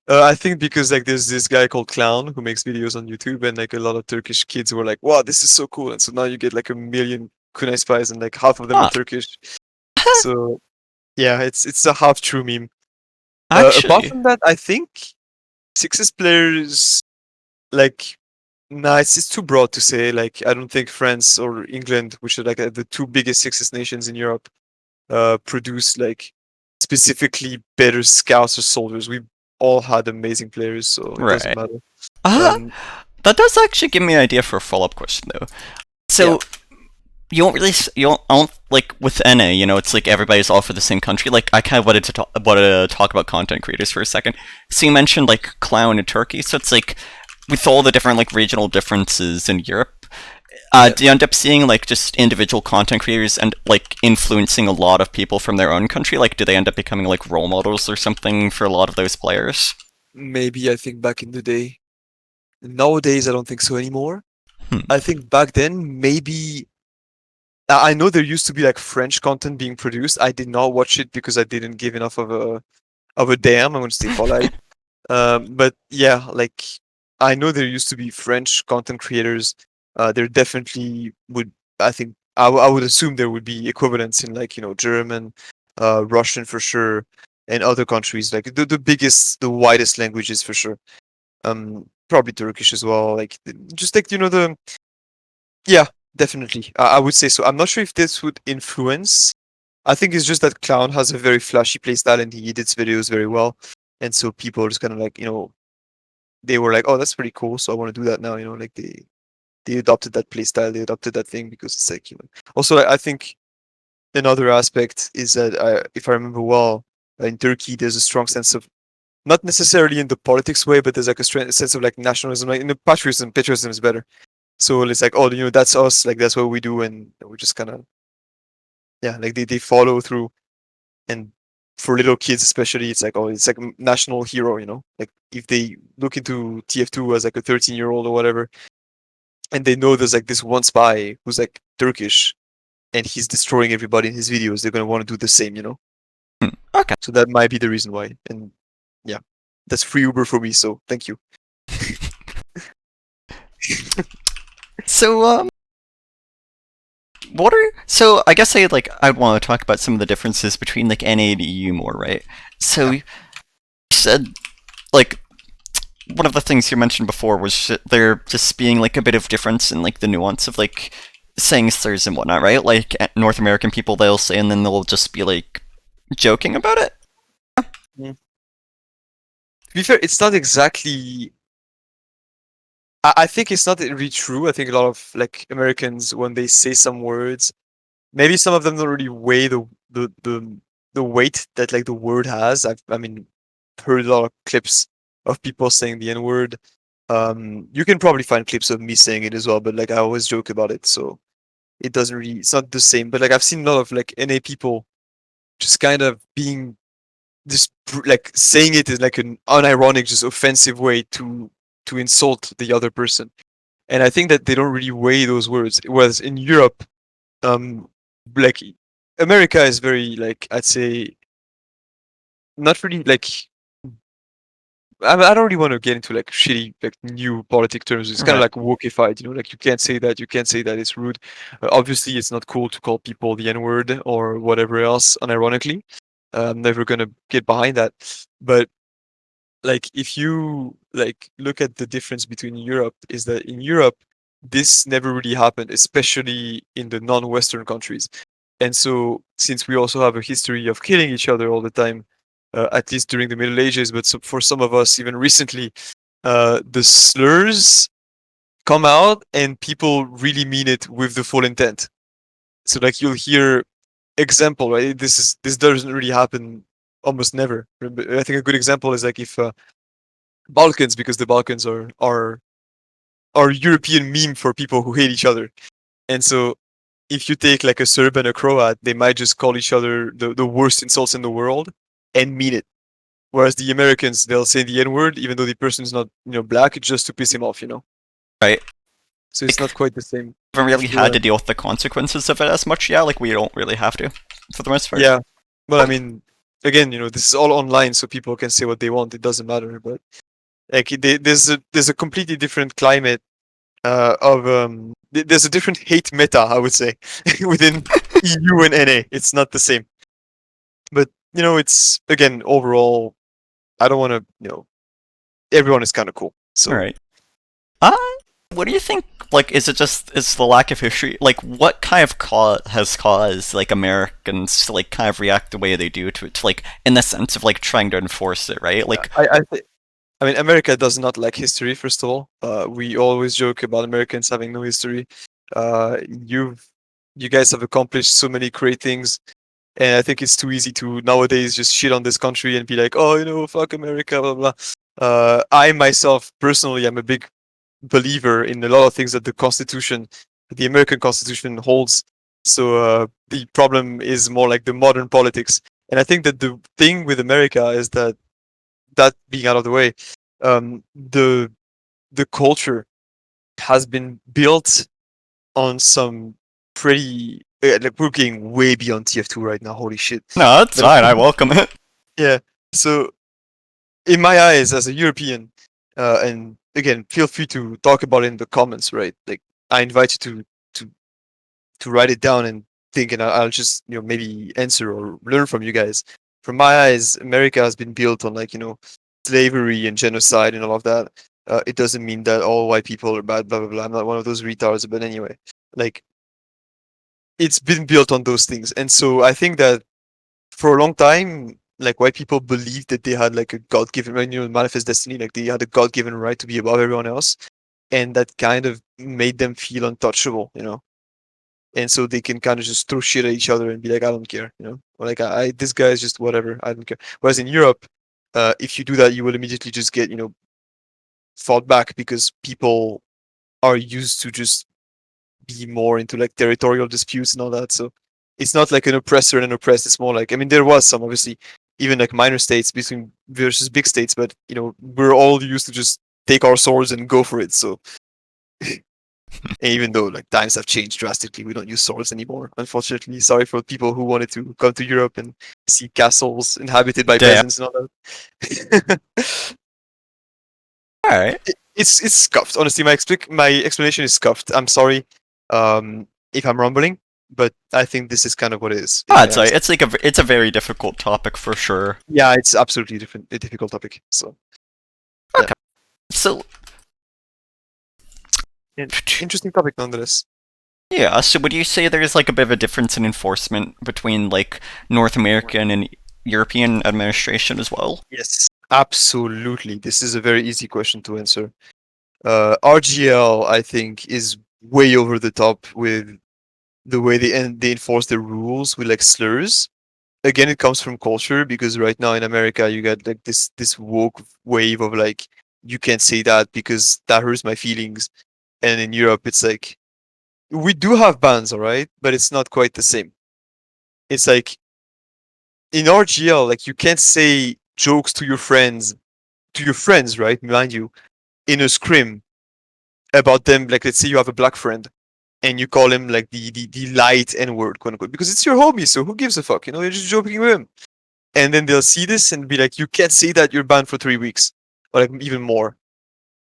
I think because like there's this guy called Clown who makes videos on YouTube, and like a lot of Turkish kids were like, "Wow, this is so cool!" And so now you get like a million kunai spies, and like half of them are Huh. Turkish. So yeah, it's a half true meme. Apart Actually, from that, I think Sixes players like nah, it's too broad to say. Like I don't think France or England, which are like the two biggest Sixes nations in Europe, produce like specifically better scouts or soldiers. We all had amazing players, so it doesn't right. matter. Uh, Um, that does actually give me an idea for a follow up question though. yeah. So you don't really I don't like with NA, it's like everybody's all for the same country. Like I kind of wanted to talk about content creators for a second. So you mentioned like Clown in Turkey, so it's like with all the different like regional differences in Europe, Yeah. do you end up seeing like just individual content creators and like influencing a lot of people from their own country? Like do they end up becoming like role models or something for a lot of those players? Maybe I think back in the day. Nowadays, I don't think so anymore. I think back then maybe I know there used to be like French content being produced. I did not watch it because I didn't give enough of a damn. I'm gonna stay polite. But yeah, like I know there used to be French content creators. There definitely would. I think I would assume there would be equivalents in like German, Russian for sure, and other countries like the biggest, the widest languages for sure. Probably Turkish as well. Like just like the yeah, definitely. I would say so. I'm not sure if this would influence. I think it's just that Clown has a very flashy playstyle and he edits videos very well. And so people are just kind of like, they were like, oh, that's pretty cool. So I want to do that now. Like they adopted that playstyle, they adopted that thing because it's like, Also, I think another aspect is that if I remember well, in Turkey, there's a strong sense of not necessarily in the politics way, but there's like a sense of like nationalism, like in the patriotism. Patriotism is better. So it's like, oh, that's us, like that's what we do, and we just kind of, yeah, like they follow through. And for little kids especially, it's like, oh, it's like national hero, like if they look into TF2 as like a 13-year-old or whatever, and they know there's like this one spy who's like Turkish and he's destroying everybody in his videos, they're gonna want to do the same. Okay. So that might be the reason why. And yeah, that's free Uber for me, so thank you. So, what are so? I guess I'd want to talk about some of the differences between like NA and EU more, right? So Yeah. you said like one of the things you mentioned before was there just being like a bit of difference in like the nuance of like saying slurs and whatnot, right? Like North American people, they'll say and then they'll just be like joking about it. Mm. To be fair, it's not exactly. I think it's not really true. I think a lot of like Americans, when they say some words, maybe some of them don't really weigh the weight that like the word has. I mean heard a lot of clips of people saying the N word. You can probably find clips of me saying it as well, but like I always joke about it, so it doesn't really. It's not the same. But like I've seen a lot of like NA people just kind of being just like saying it is like an unironic, just offensive way to insult the other person. And I think that they don't really weigh those words. Whereas in Europe, um, like America is very like I'd say not really like I don't really want to get into like shitty like new politic terms. It's kind of Right. like wokeified, like you can't say that, you can't say that. It's rude. Obviously, it's not cool to call people the N word or whatever else. Unironically, I'm never gonna get behind that. But like if you like look at the difference between Europe, is that in Europe this never really happened, especially in the non-Western countries. And so since we also have a history of killing each other all the time, at least during the Middle Ages, but for some of us even recently, the slurs come out and people really mean it with the full intent. So like you'll hear example, right? This doesn't really happen almost never. I think a good example is like if Balkans, because the Balkans are European meme for people who hate each other. And so if you take like a Serb and a Croat, they might just call each other the worst insults in the world and mean it. Whereas the Americans, they'll say the N word, even though the person is not, black, just to piss him off. Right. So it's Like not quite the same. haven't really Go had to ahead. deal with the consequences of it as much. Yeah, like we don't really have to for the most part. Yeah. Well, I mean, again, this is all online, so people can say what they want. It doesn't matter. But like, there's a completely different climate of there's a different hate meta, I would say, within EU and NA. It's not the same. But it's again overall. I don't want to. Everyone is kind of cool. All So right. Uh, what do you think? Like, is the lack of history like what kind of has caused like Americans to like kind of react the way they do to like in the sense of like trying to enforce it, right? yeah, Like, I mean, America does not like history. First of all, we always joke about Americans having no history. You guys have accomplished so many great things, and I think it's too easy to nowadays just shit on this country and be like, oh, fuck America, blah blah. I myself personally am a big believer in a lot of things that the American Constitution holds. So the problem is more like the modern politics. And I think that the thing with America is that being out of the way, the culture. has been built on some pretty like we're getting way beyond TF2 right now. Holy shit! No, that's But fine. I welcome it. yeah, so in my eyes, as a European, and again, feel free to talk about it in the comments. Right, like I invite you to to write it down and think, and I'll just maybe answer or learn from you guys. From my eyes, America has been built on like slavery and genocide and all of that. It doesn't mean that all white people are bad. Blah blah blah. I'm not one of those retards, but anyway, like it's been built on those things, and so I think that for a long time, like white people believed that they had like a God-given, manifest destiny, like they had a God-given right to be above everyone else, and that kind of made them feel untouchable. And so they can kind of just throw shit at each other and be like, I don't care. Or like, this guy is just whatever, I don't care. Whereas in Europe, if you do that, you will immediately just get, fought back because people are used to just be more into like territorial disputes and all that. So it's not like an oppressor and an oppressed. It's more like, I mean, there was some obviously, even like minor states between versus big states, but we're all used to just take our swords and go for it. So and even though like times have changed drastically, we don't use swords anymore. Unfortunately, sorry for people who wanted to come to Europe and see castles inhabited by Damn. peasants and all that. All right. It's scuffed. Honestly, my explanation is scuffed. I'm sorry if I'm rumbling, but I think this is kind of what it is in Ah, my it's eyes. it's a very difficult topic for sure. Yeah, it's absolutely a difficult topic. So yeah, So an interesting topic nonetheless. yeah, so would you say there's like a bit of a difference in enforcement between like North American and European administration as well? Yes, absolutely. This is a very easy question to answer. RGL, I think, is way over the top with the way they enforce the rules with like slurs. Again, it comes from culture because right now in America you got like this woke wave of like you can't say that because that hurts my feelings, and in Europe it's like we do have bans, all right, but it's not quite the same. It's like in RGL, like you can't say jokes to your friends, right? Mind you, in a scrim about them. Like let's say you have a black friend and you call him like the light N word, quote unquote, because it's your homie. So who gives a fuck? You're just joking with him. And then they'll see this and be like, you can't say that. You're banned for 3 weeks, or like even more.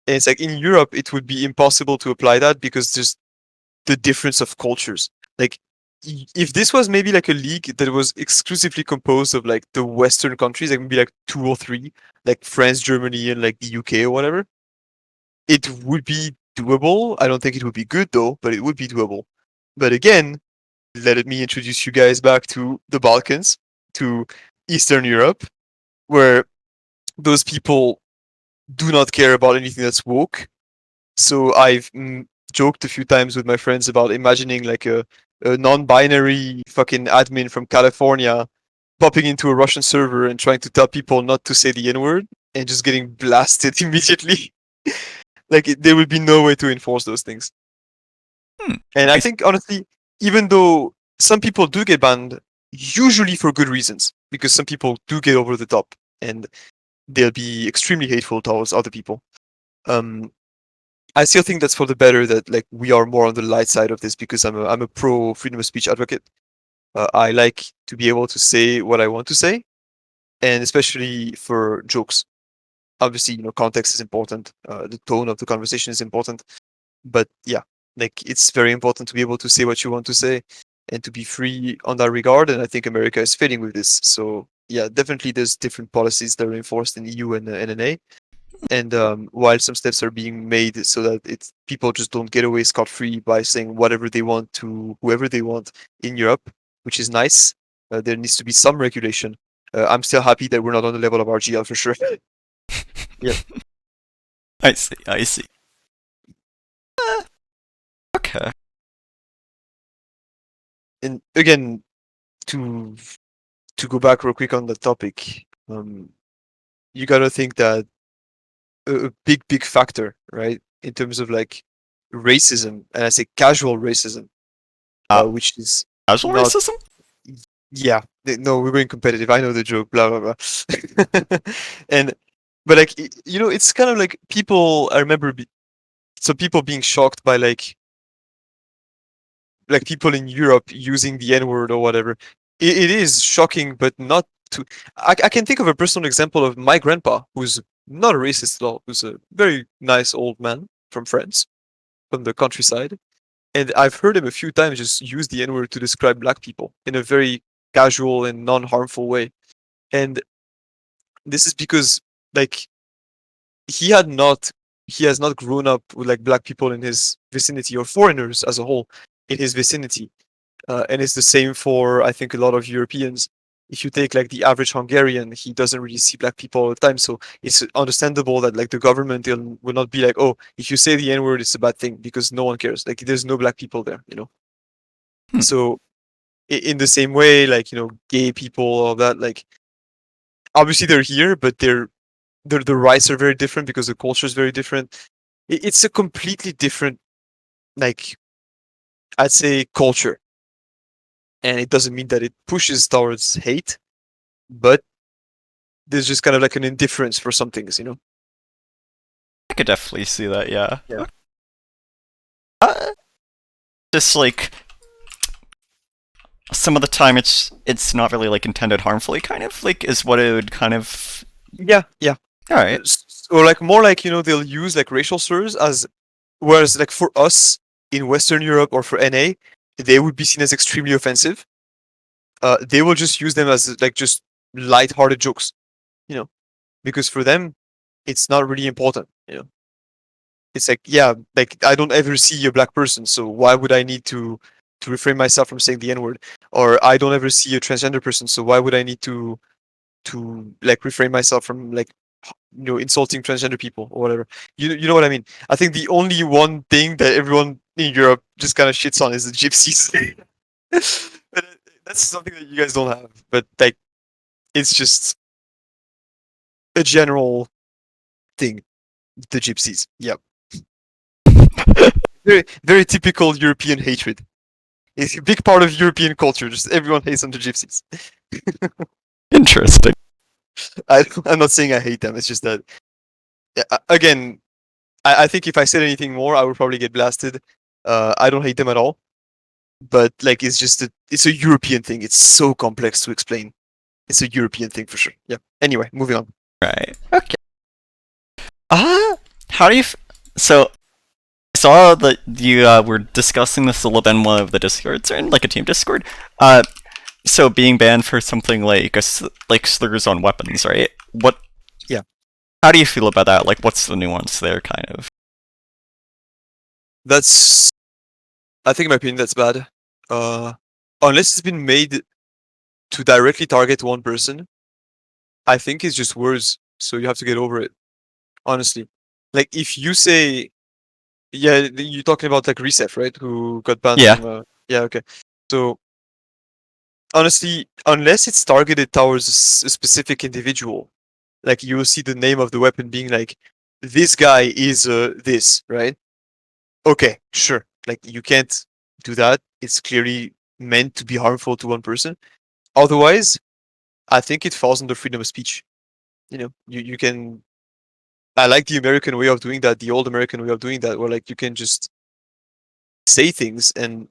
And it's like in Europe, it would be impossible to apply that because there's the difference of cultures. Like if this was maybe like a league that was exclusively composed of like the Western countries, like maybe like two or three, like France, Germany, and like the UK or whatever, it would be doable. I don't think it would be good though, but it would be doable. But again, let me introduce you guys back to the Balkans, to Eastern Europe, where those people do not care about anything that's woke. So I've joked a few times with my friends about imagining like a non-binary fucking admin from California popping into a Russian server and trying to tell people not to say the N-word and just getting blasted immediately. Like there would be no way to enforce those things. Hmm. And I I think honestly, even though some people do get banned, usually for good reasons, because some people do get over the top and they'll be extremely hateful towards other people. Um, I still think that's for the better that like we are more on the light side of this because I'm a pro freedom of speech advocate. I like to be able to say what I want to say, and especially for jokes. Obviously, context is important. The tone of the conversation is important. But yeah, like it's very important to be able to say what you want to say and to be free on that regard. And I think America is fitting with this. So yeah, definitely there's different policies that are enforced in the EU and NNA. And while some steps are being made so that it's people just don't get away scot free by saying whatever they want to whoever they want in Europe, which is nice. There needs to be some regulation. I'm still happy that we're not on the level of RGL for sure. Yeah. I see. I see. Okay. And again, to to go back real quick on the topic, you gotta think that a big factor, right, in terms of like racism, and I say casual racism, Uh, which is casual not, racism? yeah, no, we're going competitive. I know the joke, blah blah blah, and but like it's kind of like people. I remember some people being shocked by like people in Europe using the N word or whatever. It is shocking, but not to. I can think of a personal example of my grandpa, who's not a racist at all, who's a very nice old man from France, from the countryside. And I've heard him a few times just use the N word to describe black people in a very casual and non harmful way. And this is because, like, he had not he has not grown up with like black people in his vicinity or foreigners as a whole in his vicinity. And it's the same for I think a lot of Europeans. If you take like the average Hungarian, he doesn't really see black people all the time, so it's understandable that like the government will not be like, oh, if you say the N word, it's a bad thing because no one cares. Like there's no black people there, you know. Hmm. So in the same way, like gay people, all that, like obviously they're here, but the rights are very different because the culture is very different. It's a completely different, like I'd say, culture, and it doesn't mean that it pushes towards hate, but there's just kind of like an indifference for some things, you know? I could definitely see that. Yeah. Yeah. Uh, just like some of the time, it's not really like intended harmfully. Kind of like is what it would kind of. Yeah, yeah. All right. Or like more like they'll use like racial slurs as, whereas like for us in Western Europe or for NA, they would be seen as extremely offensive. They will just use them as like just light-hearted jokes, you know, because for them it's not really important, you know. It's like, yeah, like I don't ever see a black person, so why would I need to refrain myself from saying the N word? Or I don't ever see a transgender person, so why would I need to like refrain myself from like insulting transgender people or whatever? You know what I mean? I think the only one thing that everyone in Europe just kind of shits on is the gypsies. But that's something that you guys don't have. But like, it's just a general thing. The gypsies. Yep. Very very typical European hatred. It's a big part of European culture. Just everyone hates on the gypsies. Interesting. I'm not saying I hate them. It's just that again, I think if I said anything more, I would probably get blasted. I don't hate them at all, but like it's a European thing. It's so complex to explain. It's a European thing for sure. Yeah. Anyway, moving on. Right. Okay. How do you? So I saw that you were discussing this a little bit in one of the discords or in like a team discord. So being banned for something like like slurs on weapons, right? What? Yeah. How do you feel about that? Like, what's the nuance there, kind of? That's I think in my opinion that's bad. Uh, unless it's been made to directly target one person, I think it's just words. So you have to get over it. Honestly, like if you say, yeah, you're talking about like Recef, right? Who got banned Yeah. from? Yeah, okay. So honestly, unless it's targeted towards a specific individual, like you will see the name of the weapon being like, this guy is this, right? Okay, sure. Like you can't do that. It's clearly meant to be harmful to one person. Otherwise, I think it falls under freedom of speech. You can. I like the American way of doing that, the old American way of doing that, where like you can just say things and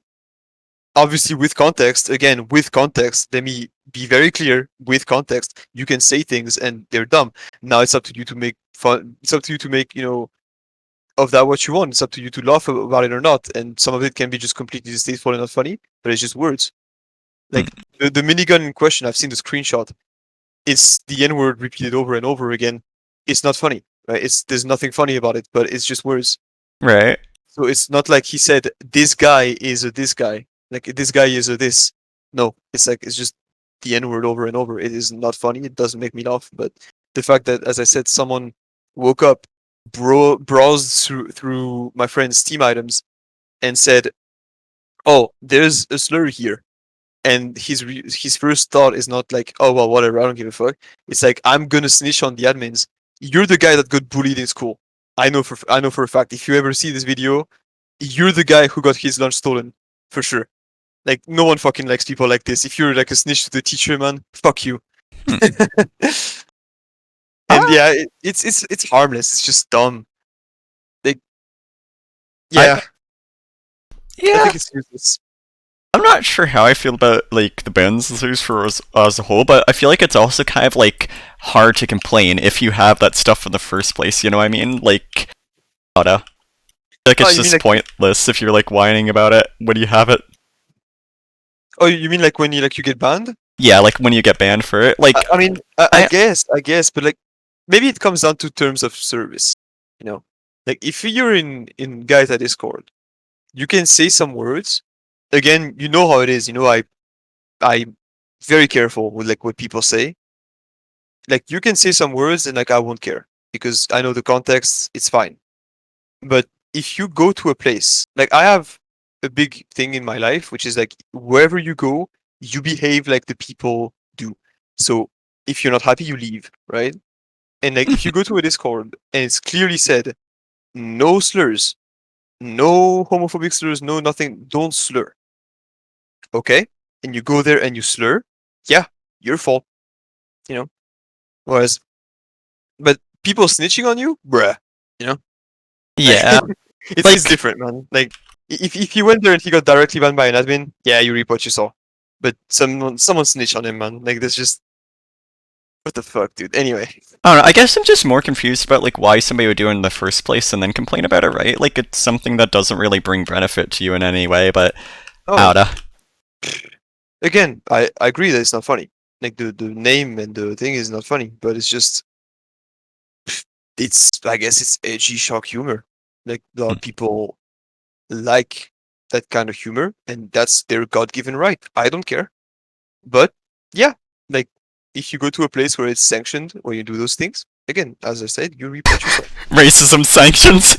obviously with context. Again, with context. Let me be very clear. With context, you can say things and they're dumb. Now it's up to you to make fun. It's up to you to make of that what you want. It's up to you to laugh about it or not. And some of it can be just completely distasteful and not funny, but it's just words. Hmm. Like the minigun in question, I've seen the screenshot. It's the N word repeated over and over again. It's not funny, right? There's nothing funny about it, but it's just words. Right. So it's not like he said this guy is a this guy, like this guy is a this. No, it's like it's just the N word over and over. It is not funny. It doesn't make me laugh. But the fact that, as I said, someone woke up, browsed through my friend's Steam items, and said, "Oh, there's a slur here," and his first thought is not like, "Oh well, whatever, I don't give a fuck." It's like, "I'm gonna snitch on the admins. You're the guy that got bullied in school. I know for a fact. If you ever see this video, you're the guy who got his lunch stolen for sure. Like no one fucking likes people like this. If you're like a snitch to the teacher, man, fuck you." Hmm. And Ah. yeah, it's harmless. It's just dumb. Like Yeah, I Yeah, think it's useless. I'm not sure how I feel about like the Benzers for as a whole, but I feel like it's also kind of like hard to complain if you have that stuff in the first place. You know what I mean? Like, I don't know. Like Oh, it's you mean just like? pointless if you're like whining about it when you have it. Oh, you mean like when you get banned? Yeah, like when you get banned for it. Like, I mean, I I guess, but like maybe it comes down to terms of service. You know, like if you're in guys at Discord, you can say some words. Again, you know how it is. You know, I'm very careful with like what people say. Like you can say some words and like I won't care because I know the context. It's fine. But if you go to a place, like I have a big thing in my life, which is like wherever you go, you behave like the people do. So if you're not happy, you leave, right? And like if you go to a Discord and it's clearly said no slurs, no homophobic slurs, no nothing, don't slur. Okay? And you go there and you slur, yeah, your fault, you know? Whereas but people snitching on you, bruh, you know? Like yeah, it's like different, man. Like if he went there and he got directly banned by an admin, yeah, you reap what you saw. But someone snitched on him, man. Like that's just what the fuck, dude. Anyway. I don't know. I guess I'm just more confused about like why somebody would do it in the first place and then complain about it, right? Like it's something that doesn't really bring benefit to you in any way, but Oh, I don't know. again, I agree that it's not funny. Like the name and the thing is not funny, but it's just it's I guess it's edgy shock humor. Like a lot of people like that kind of humor, and that's their God given right. I don't care. But yeah, like if you go to a place where it's sanctioned, where you do those things, again, as I said, you reap what you sow. Racism sanctions.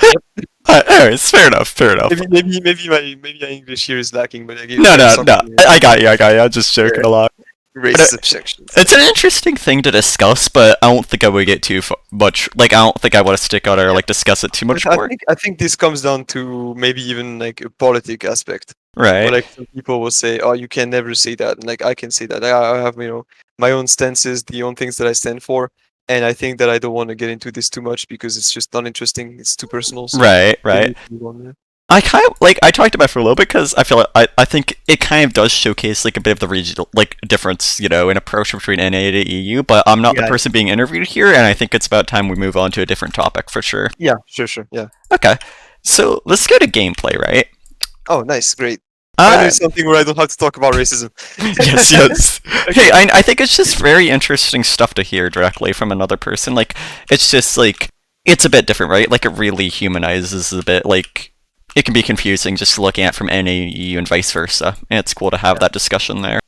Yep. Anyways, fair enough, fair enough. Maybe my English here is lacking, but like No, there's no, no. something I got you, I got you. I'm just yeah, joking a lot. But racism sections. it's an interesting thing to discuss, but I don't think I would get too much. Like, I don't think I want to stick out or Yeah, like discuss it too much but more. I think this comes down to maybe even like a politic aspect, where Right, like some people will say, "Oh, you can never say that," and like I can say that. I have my own stances, the own things that I stand for, and I think that I don't want to get into this too much because it's just not interesting. It's too personal, so right, maybe right. we can move on there. I kind of like I talked about it for a little bit because I feel like I think it kind of does showcase like a bit of the regional like difference, you know, in approach between NA to EU. But I'm not the Yeah, person being interviewed here, and I think it's about time we move on to a different topic for sure. yeah, sure, yeah. Okay, so let's go to gameplay, right? Oh, nice, great. Finally, Uh, something where I don't have to talk about racism. yes, yes. Hey, Okay. I think it's just very interesting stuff to hear directly from another person. Like, it's just like it's a bit different, right? Like, it really humanizes a bit. Like, it can be confusing just looking at it from NAU and vice versa. And it's cool to have Yeah. that discussion there.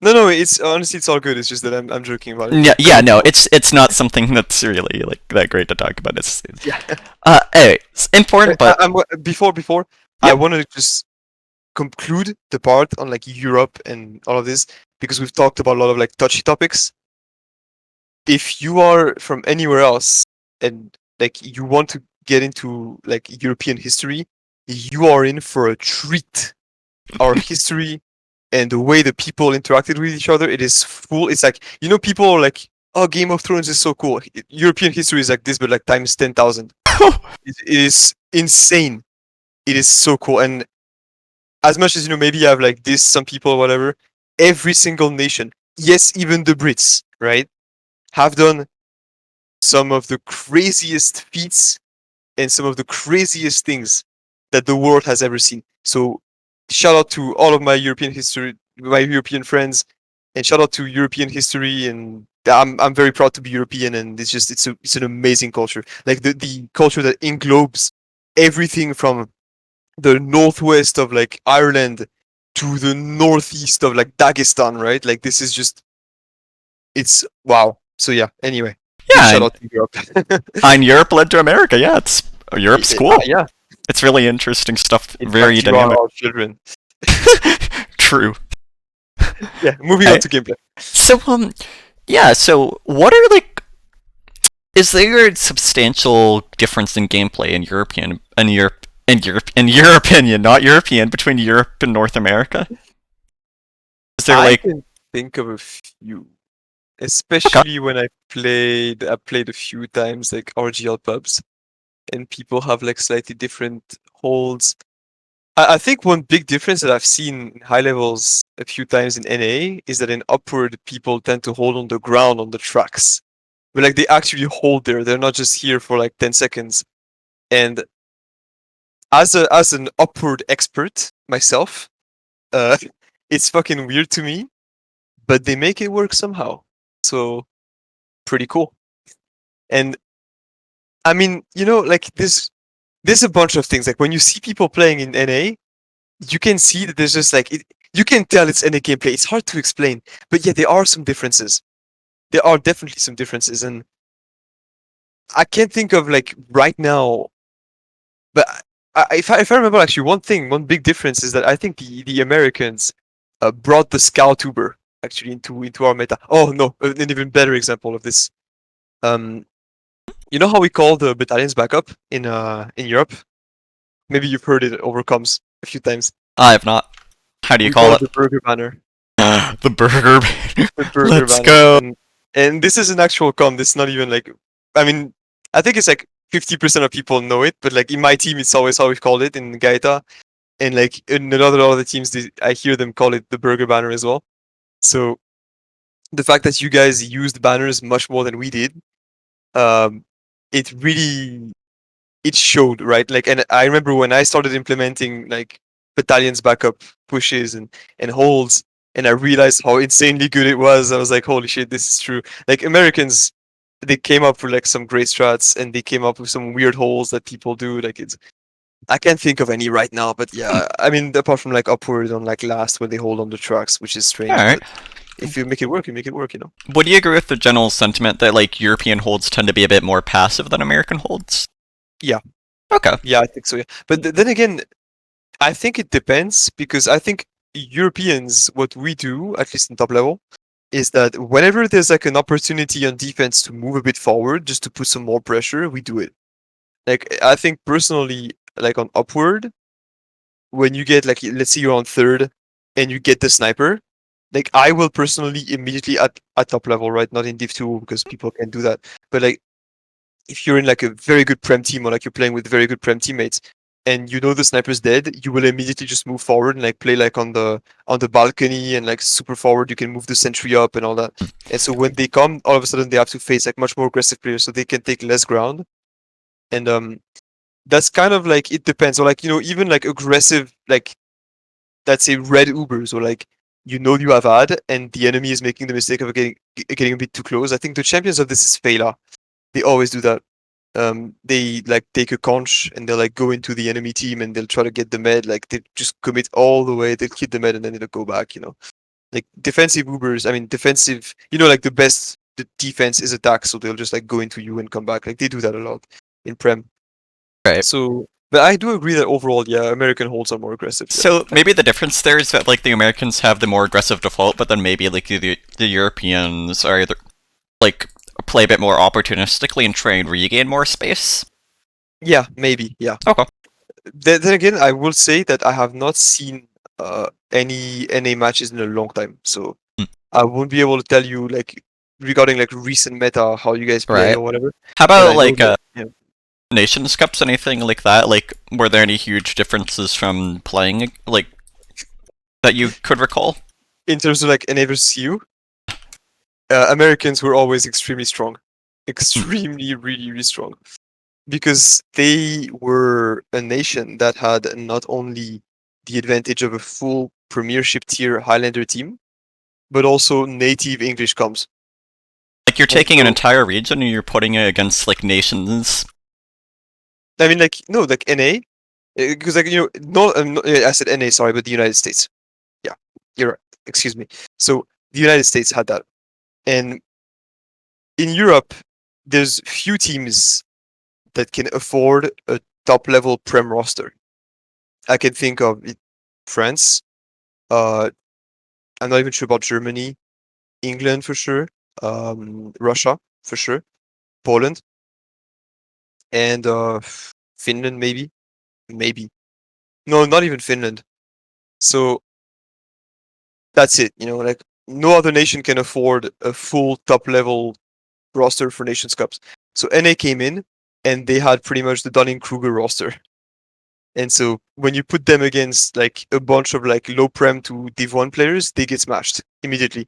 No, it's honestly it's all good. It's just that I'm joking about it. Yeah, But yeah, go. no, it's not something that's really like that great to talk about. It's Yeah. anyway, it's important, but I'm before I yep, want to just conclude the part on like Europe and all of this because we've talked about a lot of like touchy topics. If you are from anywhere else and like you want to get into like European history, you are in for a treat. Our history and the way the people interacted with each other, it is full. It's like people are like, "Oh, Game of Thrones is so cool." European history is like this, but like times 10,000. It is insane. It is so cool, and as much as maybe you have like this, some people, whatever. Every single nation, yes, even the Brits, right, have done some of the craziest feats and some of the craziest things that the world has ever seen. So shout out to all of my European friends, and shout out to European history. And I'm very proud to be European, and it's an amazing culture. Like the culture that englobes everything from the northwest of like Ireland to the northeast of like Dagestan, right? Like this is just it's wow. So yeah. Anyway, big yeah, shout out to Europe. and Europe led to America. Yeah, it's Europe's cool. Yeah. It's really interesting stuff. In Very fact, you are dynamic. our children. True. Yeah. Moving on Hey, to gameplay. so yeah. So what are like? Is there a substantial difference in gameplay in your opinion, not European, between Europe and North America? Is there I like can think of a few, okay, especially when I played a few times like RGL pubs. and people have like slightly different holds. I think one big difference that I've seen in high levels a few times in NA is that in upward people tend to hold on the ground on the tracks. But like they actually hold there. They're not just here for like 10 seconds. And as an upward expert myself, uh it's fucking weird to me, but they make it work somehow. So pretty cool. And I mean, like there's a bunch of things. Like when you see people playing in NA, you can see that there's just like you can tell it's NA gameplay. It's hard to explain, but yeah, there are some differences. There are definitely some differences, and I can't think of like right now. But if I remember, actually, one big difference is that I think the Americans brought the Scout Uber actually into our meta. Oh no, an even better example of this. Um, you know how we call the battalions backup in Europe? Maybe you've heard it over comms a few times. I have not. How do you We call call it it? the burger banner. The burger banner. The burger Let's banner. go. And this is an actual com. This is not even like I mean, I think it's like 50% of people know it, but like in my team it's always how we call it in Gaeta. And like in a lot of other teams I hear them call it the burger banner as well. So the fact that you guys used banners much more than we did, um, it really it showed, right? Like, and I remember when I started implementing like battalions backup pushes and holds, and I realized how insanely good it was. I was like, holy shit, this is true. Like Americans, they came up with like some great strats, and they came up with some weird holes that people do. Like it's, I can't think of any right now, but yeah, I mean, apart from like upward on like last when they hold on the tracks, which is strange, Alright. but if you make it work, you make it work, you know. Would you agree with the general sentiment that like European holds tend to be a bit more passive than American holds? Yeah, Okay. yeah, I think so. Yeah, but then again, I think it depends because I think Europeans, what we do, at least in top level, is that whenever there's like an opportunity on defense to move a bit forward, just to put some more pressure, we do it. Like I think personally, like on upward, when you get like let's say you're on third and you get the sniper, like I will personally immediately at top level, right? Not in Div 2 because people can do that. But like if you're in like a very good prem team or like you're playing with very good prem teammates and you know the sniper's dead, you will immediately just move forward and like play like on the balcony and like super forward. You can move the sentry up and all that. And so when they come, all of a sudden they have to face like much more aggressive players, so they can take less ground. And that's kind of like it depends. Or like even like aggressive like let's say red Ubers or like you have ad and the enemy is making the mistake of getting a bit too close. I think the champions of this is Fela. They always do that. They like take a conch and they'll like go into the enemy team and they'll try to get the med. Like they just commit all the way. They'll hit the med and then they'll go back. Like defensive Ubers. I mean, defensive. Like the defense is attack, so they'll just like go into you and come back. Like they do that a lot in Prem. Right. So, but I do agree that overall, yeah, American holds are more aggressive. Yeah. So maybe the difference there is that like the Americans have the more aggressive default, but then maybe like the Europeans are either like play a bit more opportunistically and try and regain more space. Yeah, maybe. Yeah. Okay. Then again, I will say that I have not seen any NA matches in a long time, so Hmm. I won't be able to tell you like regarding like recent meta how you guys play Right. or whatever. How But about I know like that yeah. Nations Cups, anything like that? Like, were there any huge differences from playing like that you could recall? In terms of like NA versus EU, Americans were always extremely strong, extremely really strong, because they were a nation that had not only the advantage of a full Premiership tier Highlander team, but also native English comms. Like, you're And taking an so, entire region and you're putting it against like nations. I mean, like no, like NA, because like no, I said NA, sorry, but the United States. Yeah, you're right. Excuse me. So the United States had that, and in Europe, there's few teams that can afford a top level Prem roster. I can think of France. Uh, I'm not even sure about Germany, England for sure, Russia for sure, Poland, and Finland maybe. No, not even Finland. So that's it. Like no other nation can afford a full top level roster for Nations Cups. So NA came in. and they had pretty much the Dunning-Kruger roster. And so when you put them against like a bunch of like low prem to Div 1 players, they get smashed immediately.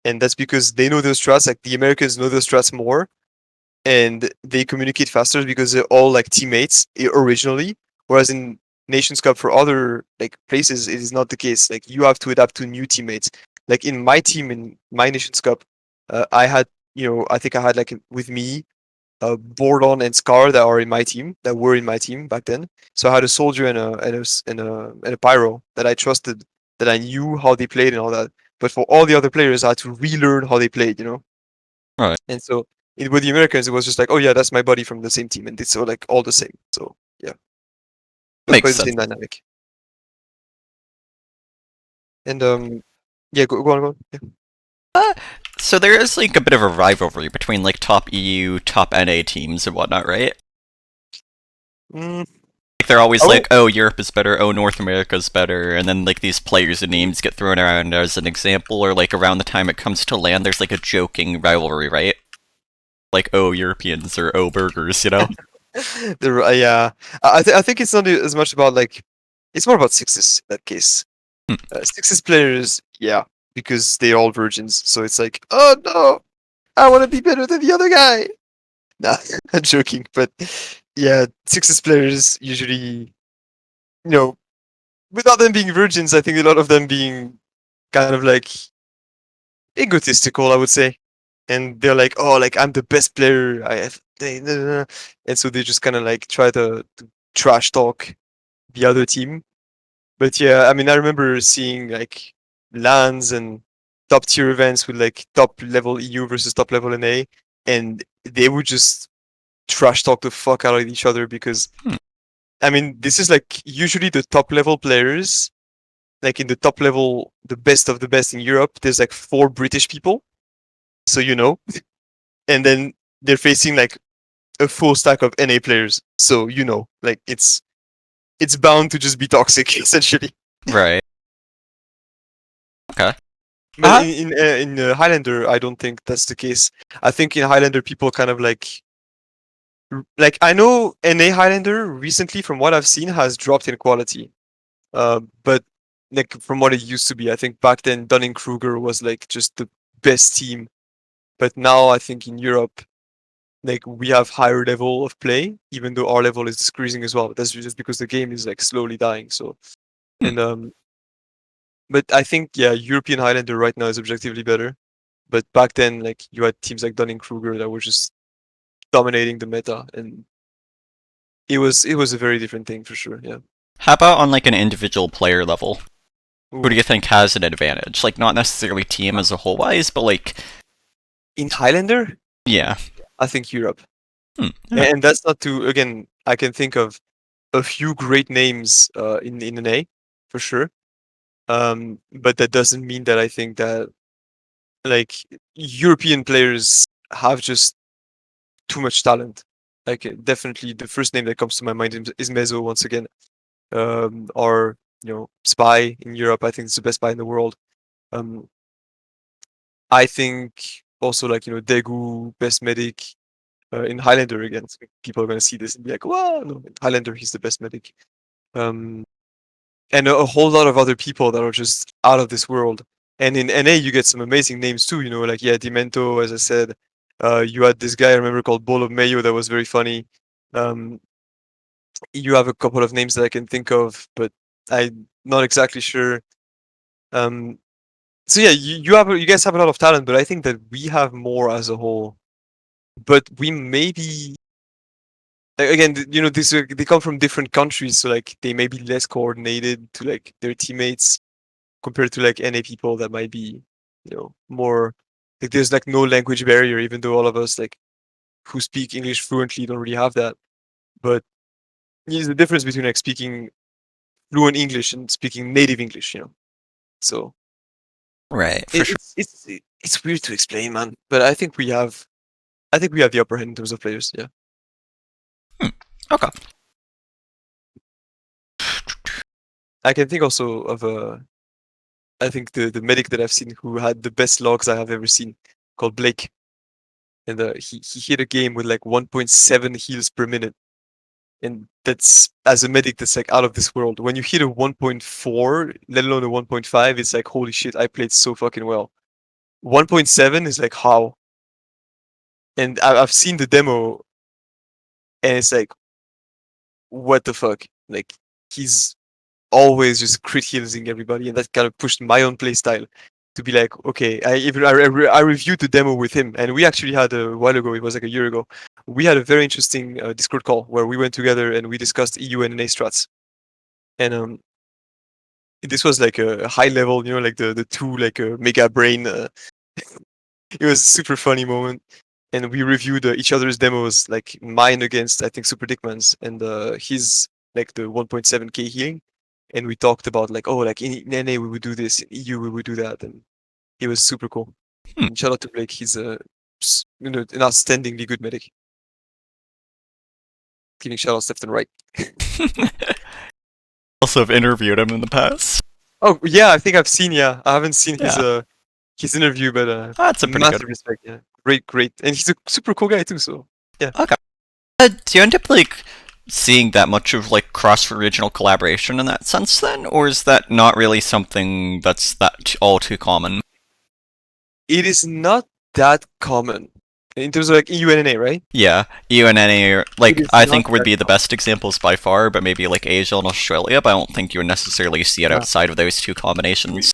And that's because they know those strats, like the Americans know those strats more, and they communicate faster because they're all like teammates originally. Whereas in Nations Cup for other like places, it is not the case. Like you have to adapt to new teammates. Like in my team in my Nations Cup, I had I think I had like with me Bordon and Scar that are in my team that were in my team back then. So I had a soldier and a pyro that I trusted, that I knew how they played and all that. But for all the other players, I had to relearn how they played. Right. And so with the Americans, it was just like, oh yeah, that's my buddy from the same team, and it's all like all the same. So yeah, it was Makes quite the sense. same dynamic. And yeah, go on. Yeah. So there is like a bit of a rivalry between like top EU, top NA teams and whatnot, right? Mm, Like they're I always won't. like, oh, Europe is better, oh, North America's better, and then like these players and names get thrown around as an example, or like around the time it comes to land, there's like a joking rivalry, right? Like, oh, Europeans or oh, burgers, you know? Yeah, I think it's not as much about like, it's more about sixes in that case. Hmm. Sixes players, yeah, because they're all virgins. So it's like, oh no, I want to be better than the other guy. Nah, I'm joking, but yeah, sixes players usually, you know, without them being virgins, I think a lot of them being kind of like egotistical, I would say. And they're like, oh, like I'm the best player. I have, and so they just kind of like try to trash talk the other team. But yeah, I mean, I remember seeing like LANs and top tier events with like top level EU versus top level NA, and they would just trash talk the fuck out of each other because Hmm. I mean, this is like usually the top level players, like in the top level, the best of the best in Europe. There's like 4 British people, so and then they're facing like a full stack of NA players, so like it's bound to just be toxic essentially. Right. Okay. But Uh-huh. in Highlander, I don't think that's the case. I think in Highlander, people kind of like I know NA Highlander recently, from what I've seen, has dropped in quality. But like from what it used to be, I think back then Dunning Kruger was like just the best team. But now I think in Europe, like we have higher level of play, even though our level is decreasing as well. But that's just because the game is like slowly dying. So Hmm. and but I think yeah, European Highlander right now is objectively better. But back then, like you had teams like Dunning Kruger that were just dominating the meta, and it was a very different thing for sure. Yeah. How about on like an individual player level? Who do Ooh. you think has an advantage? Like not necessarily team as a whole wise, but like In Highlander, yeah. I think Europe, Yeah. and that's not to again. I can think of a few great names in an A for sure. But that doesn't mean that I think that like European players have just too much talent. Like definitely the first name that comes to my mind is Mezzo once again. Or Spy in Europe. I think it's the best spy in the world. Um, I think also like Daegu best medic in Highlander again. So people are gonna see this and be like, "Wow, no, in Highlander he's the best medic." Um, and a whole lot of other people that are just out of this world. And in NA, you get some amazing names too. Like yeah, Demento, as I said. You had this guy I remember called Bowl of Mayo that was very funny. Um, you have a couple of names that I can think of, but I'm not exactly sure. Um, so yeah, you guys have a lot of talent, but I think that we have more as a whole. But we maybe again, they come from different countries, so like they may be less coordinated to like their teammates compared to like NA people that might be, more like there's like no language barrier, even though all of us like who speak English fluently don't really have that. But there's the difference between like speaking fluent English and speaking native English. So Right, for it, sure. it's weird to explain, man. But I think we have the upper hand in terms of players. Yeah. Hmm. Okay. I can think also of I think the medic that I've seen who had the best logs I have ever seen, called Blake. and he hit a game with like 1.7 heals per minute, and that's, as a medic, that's like out of this world. When you hit a 1.4, let alone a 1.5, it's like holy shit, I played so fucking well. 1.7 is like how, and I've seen the demo, and it's like what the fuck, like he's always just crit healing everybody, and that kind of pushed my own playstyle to be like, okay, I reviewed the demo with him, and we actually had a while ago, it was like a year ago, we had a very interesting Discord call where we went together and we discussed EU and NA strats, and this was like a high level, you know, like the two like mega brain. It was a super funny moment, and we reviewed each other's demos, like mine against I think Super Dickman's, and his like the 1.7k healing, and we talked about like, oh, like in NA we would do this, in EU we would do that, and it was super cool. Hmm. And shout out to Blake, he's a you know, an outstandingly good medic. Giving shout outs left and right. Also have interviewed him in the past. Oh yeah, I think I've seen. Yeah, I haven't seen Yeah. his interview, but That's a pretty massive good. respect. Yeah, great, and he's a super cool guy too. So yeah. Okay. Do you end up like seeing that much of like cross-regional collaboration in that sense then, or is that not really something that's that all too common? It is not that common in terms of like EU and NA, right? Yeah, you and any It like is I not think would that be the common. best examples by far, but maybe like Asia and Australia. But I don't think you would necessarily see it Yeah. outside of those two combinations.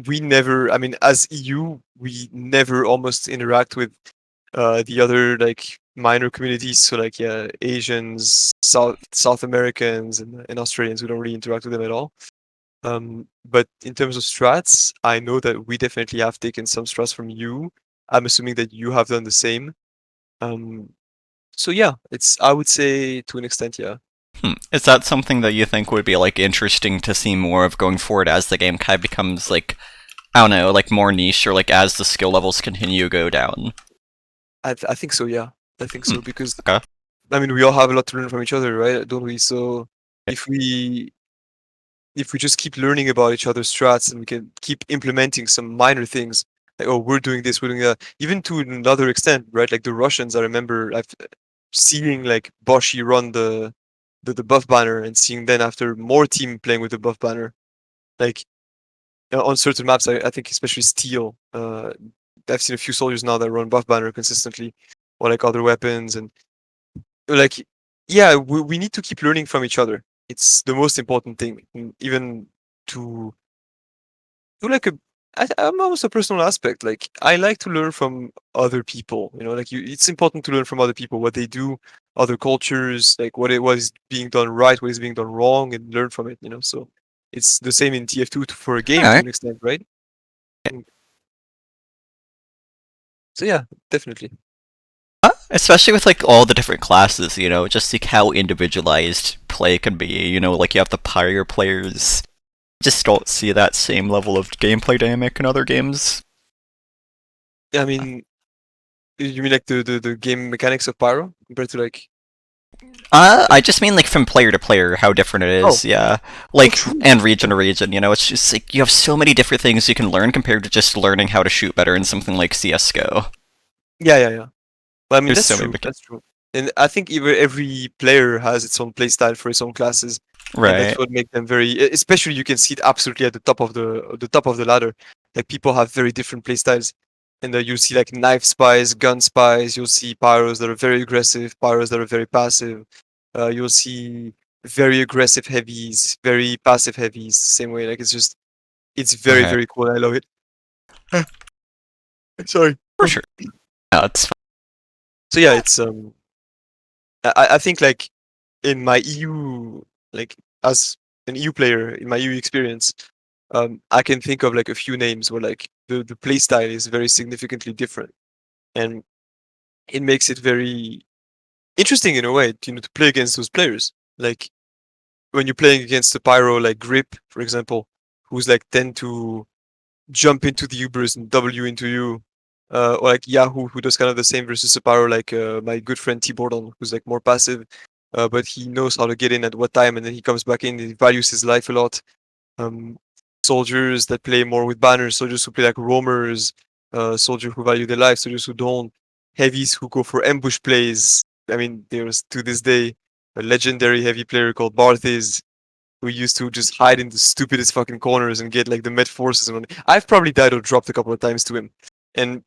We never. I mean, as EU, we never almost interact with the other like minor communities. So like yeah, Asians, South Americans, and Australians. We don't really interact with them at all. But in terms of strats, I know that we definitely have taken some strats from you. I'm assuming that you have done the same. Um, so yeah, it's, I would say, to an extent, yeah. Is that something that you think would be like interesting to see more of going forward as the game kind of becomes like I don't know, like more niche or like as the skill levels continue to go down? I think so, yeah. I think Hmm. so because Okay. I mean we all have a lot to learn from each other, right? Don't we? So if we if we just keep learning about each other's strats and we can keep implementing some minor things like, oh, we're doing this, we're doing that, even to another extent, right? Like the Russians, I remember I've seeing like Boshi run the buff banner and seeing then after more team playing with the buff banner, like on certain maps, I think especially Steel, I've seen a few soldiers now that run buff banner consistently, or like other weapons, and like yeah, we need to keep learning from each other. It's the most important thing, even to like a I'm almost a personal aspect. Like I like to learn from other people. You know, like it's important to learn from other people what they do, other cultures, like what is being done right, what is being done wrong, and learn from it. You know, so it's the same in TF2 for a game to Alright. an extent, right? Mm. So yeah, definitely. Especially with like all the different classes, you know, just like how individualized play can be. You know, like you have the pyre players. Just don't see that same level of gameplay dynamic in other games. I mean, you mean like the game mechanics of Pyro compared to like I just mean like from player to player, how different it oh is. Yeah, oh like true. and region to region. You know, it's just like you have so many different things you can learn compared to just learning how to shoot better in something like CS:GO. Yeah. Well, I mean There's that's so many true. big. That's true. And I think even every player has its own playstyle for its own classes, and that's Right. what makes them very. Especially you can see it absolutely at the top of the ladder. Like people have very different playstyles, and you'll see like knife spies, gun spies. You'll see pyros that are very aggressive, pyros that are very passive. You'll see very aggressive heavies, very passive heavies. Same way, like it's Right. very cool. I love it. Sorry. For sure. Yeah, it's So yeah, it's I think like in my EU, like as an EU player in my EU experience, I can think of like a few names where like the play style is very significantly different, and it makes it very interesting in a way, you know, to play against those players. Like when you're playing against a pyro like Grip, for example, who's like tend to jump into the Ubers and W into you. Or like Yahoo, who does kind of the same versus a pyro like my good friend T Bordon, who's like more passive, but he knows how to get in at what time, and then he comes back in. He values his life a lot. Um, Soldiers that play more with banners, soldiers who play like roamers, soldiers who value their life, soldiers who don't. heavies who go for ambush plays. I mean, there's to this day a legendary heavy player called Barthes who used to just hide in the stupidest fucking corners and get like the met forces. And I've probably died or dropped a couple of times to him, and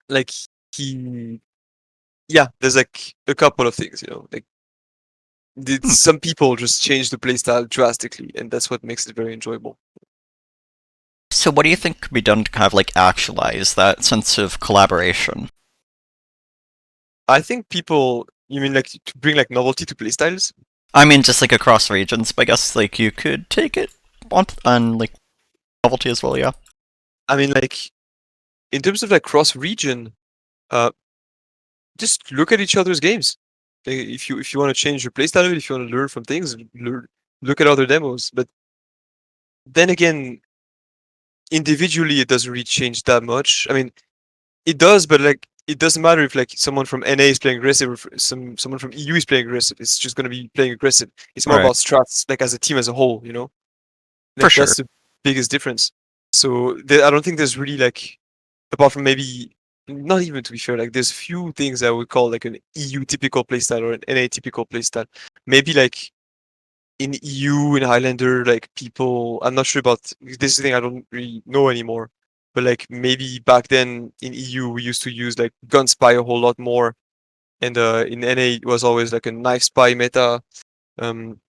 like he, yeah, there's like a couple of things, like Hmm. some people just change the playstyle drastically, and that's what makes it very enjoyable. So what do you think could be done to kind of like actualize that sense of collaboration? I think people, you mean like to bring like novelty to playstyles? I mean, just like across regions, but I guess like you could take it on like novelty as well. Yeah. I mean, like in terms of like cross region, uh, just look at each other's games. If you want to change your playstyle, if you want to learn from things, look at other demos. But then again, individually, it doesn't really change that much. I mean, it does, but like it doesn't matter if like someone from NA is playing aggressive or someone from EU is playing aggressive. It's just gonna be playing aggressive. It's more Right. about strats, like as a team as a whole. For Like sure. that's the biggest difference. So I don't think there's really like, apart from maybe, not even to be fair, like there's few things I would call like an EU typical playstyle or an NA typical playstyle. Maybe like in EU in Highlander, like people, I'm not sure about this is the thing I don't really know anymore. But like maybe back then in EU we used to use like gun spy a whole lot more, and in NA it was always like a knife spy meta. Um,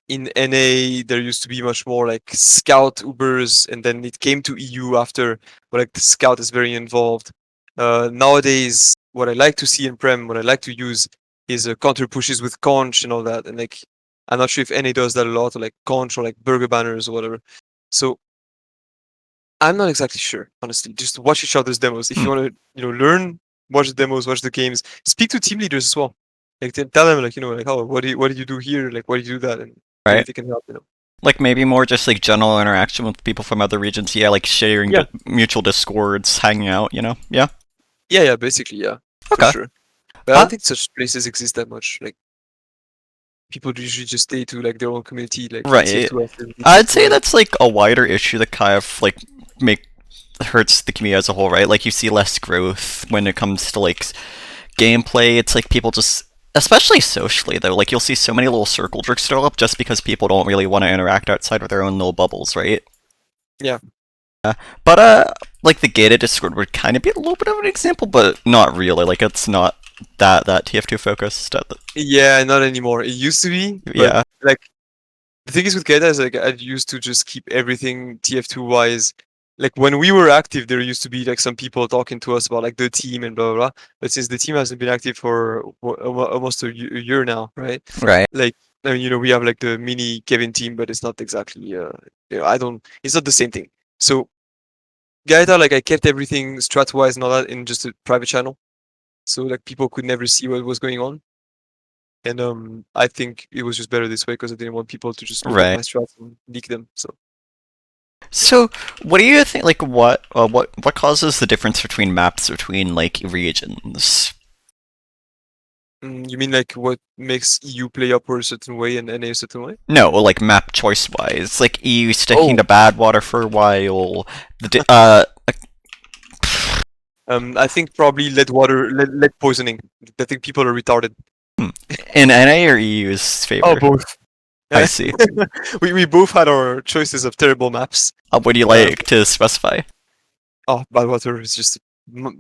in NA there used to be much more like scout Ubers, and then it came to EU after, but like the scout is very involved. Nowadays, what I like to see in Prem, what I like to use is counter pushes with conch and all that, and like I'm not sure if NA does that a lot, or like conch or like burger banners or whatever. So I'm not exactly sure, honestly. Just watch each other's demos if Hmm. you want to, learn. Watch the demos, watch the games, speak to team leaders as well. Like tell them like like, oh, what do you do here? Like, why do you do that? And maybe Right. they can help. Like maybe more just like general interaction with people from other regions. Yeah, like sharing Yeah, mutual discords, hanging out. Yeah. yeah, basically, yeah, for Okay. sure. But I Uh, don't think such places exist that much. Like people usually just stay to like their own community, like right. TF2 Hats and I'd say TF2 Hats. that's like a wider issue that kind of like make hurts the community as a whole, right? Like you see less growth when it comes to like gameplay. It's like people just, especially socially though, like you'll see so many little circle jerks still up just because people don't really want to interact outside of their own little bubbles, right? Yeah, But like the gated Discord would kind of be a little bit of an example, but not really. Like it's not that TF2 focused. yeah, not anymore. It used to be, but Yeah. like the thing is with Keta is like I used to just keep everything TF2 wise. Like when we were active, there used to be like some people talking to us about like the team and blah blah blah. But since the team hasn't been active for almost a year now, right? Right. Like I mean, we have like the mini Kevin team, but it's not exactly. I don't. It's not the same thing. So Gaeta, like I kept everything strat wise and all that in just a private channel, so like people could never see what was going on. And I think it was just better this way because I didn't want people to just look at Right. my strats and leak them. So So, what do you think? Like, what causes the difference between maps between like regions? You mean like what makes EU play upward a certain way and NA a certain way? No, like map choice wise, like EU sticking Oh, to Badwater for a while. I think probably lead poisoning. I think people are retarded. Hmm. In NA or EU's Oh, favor? both. I see. We both had our choices of terrible maps. What do you Um, like to specify? Badwater is just a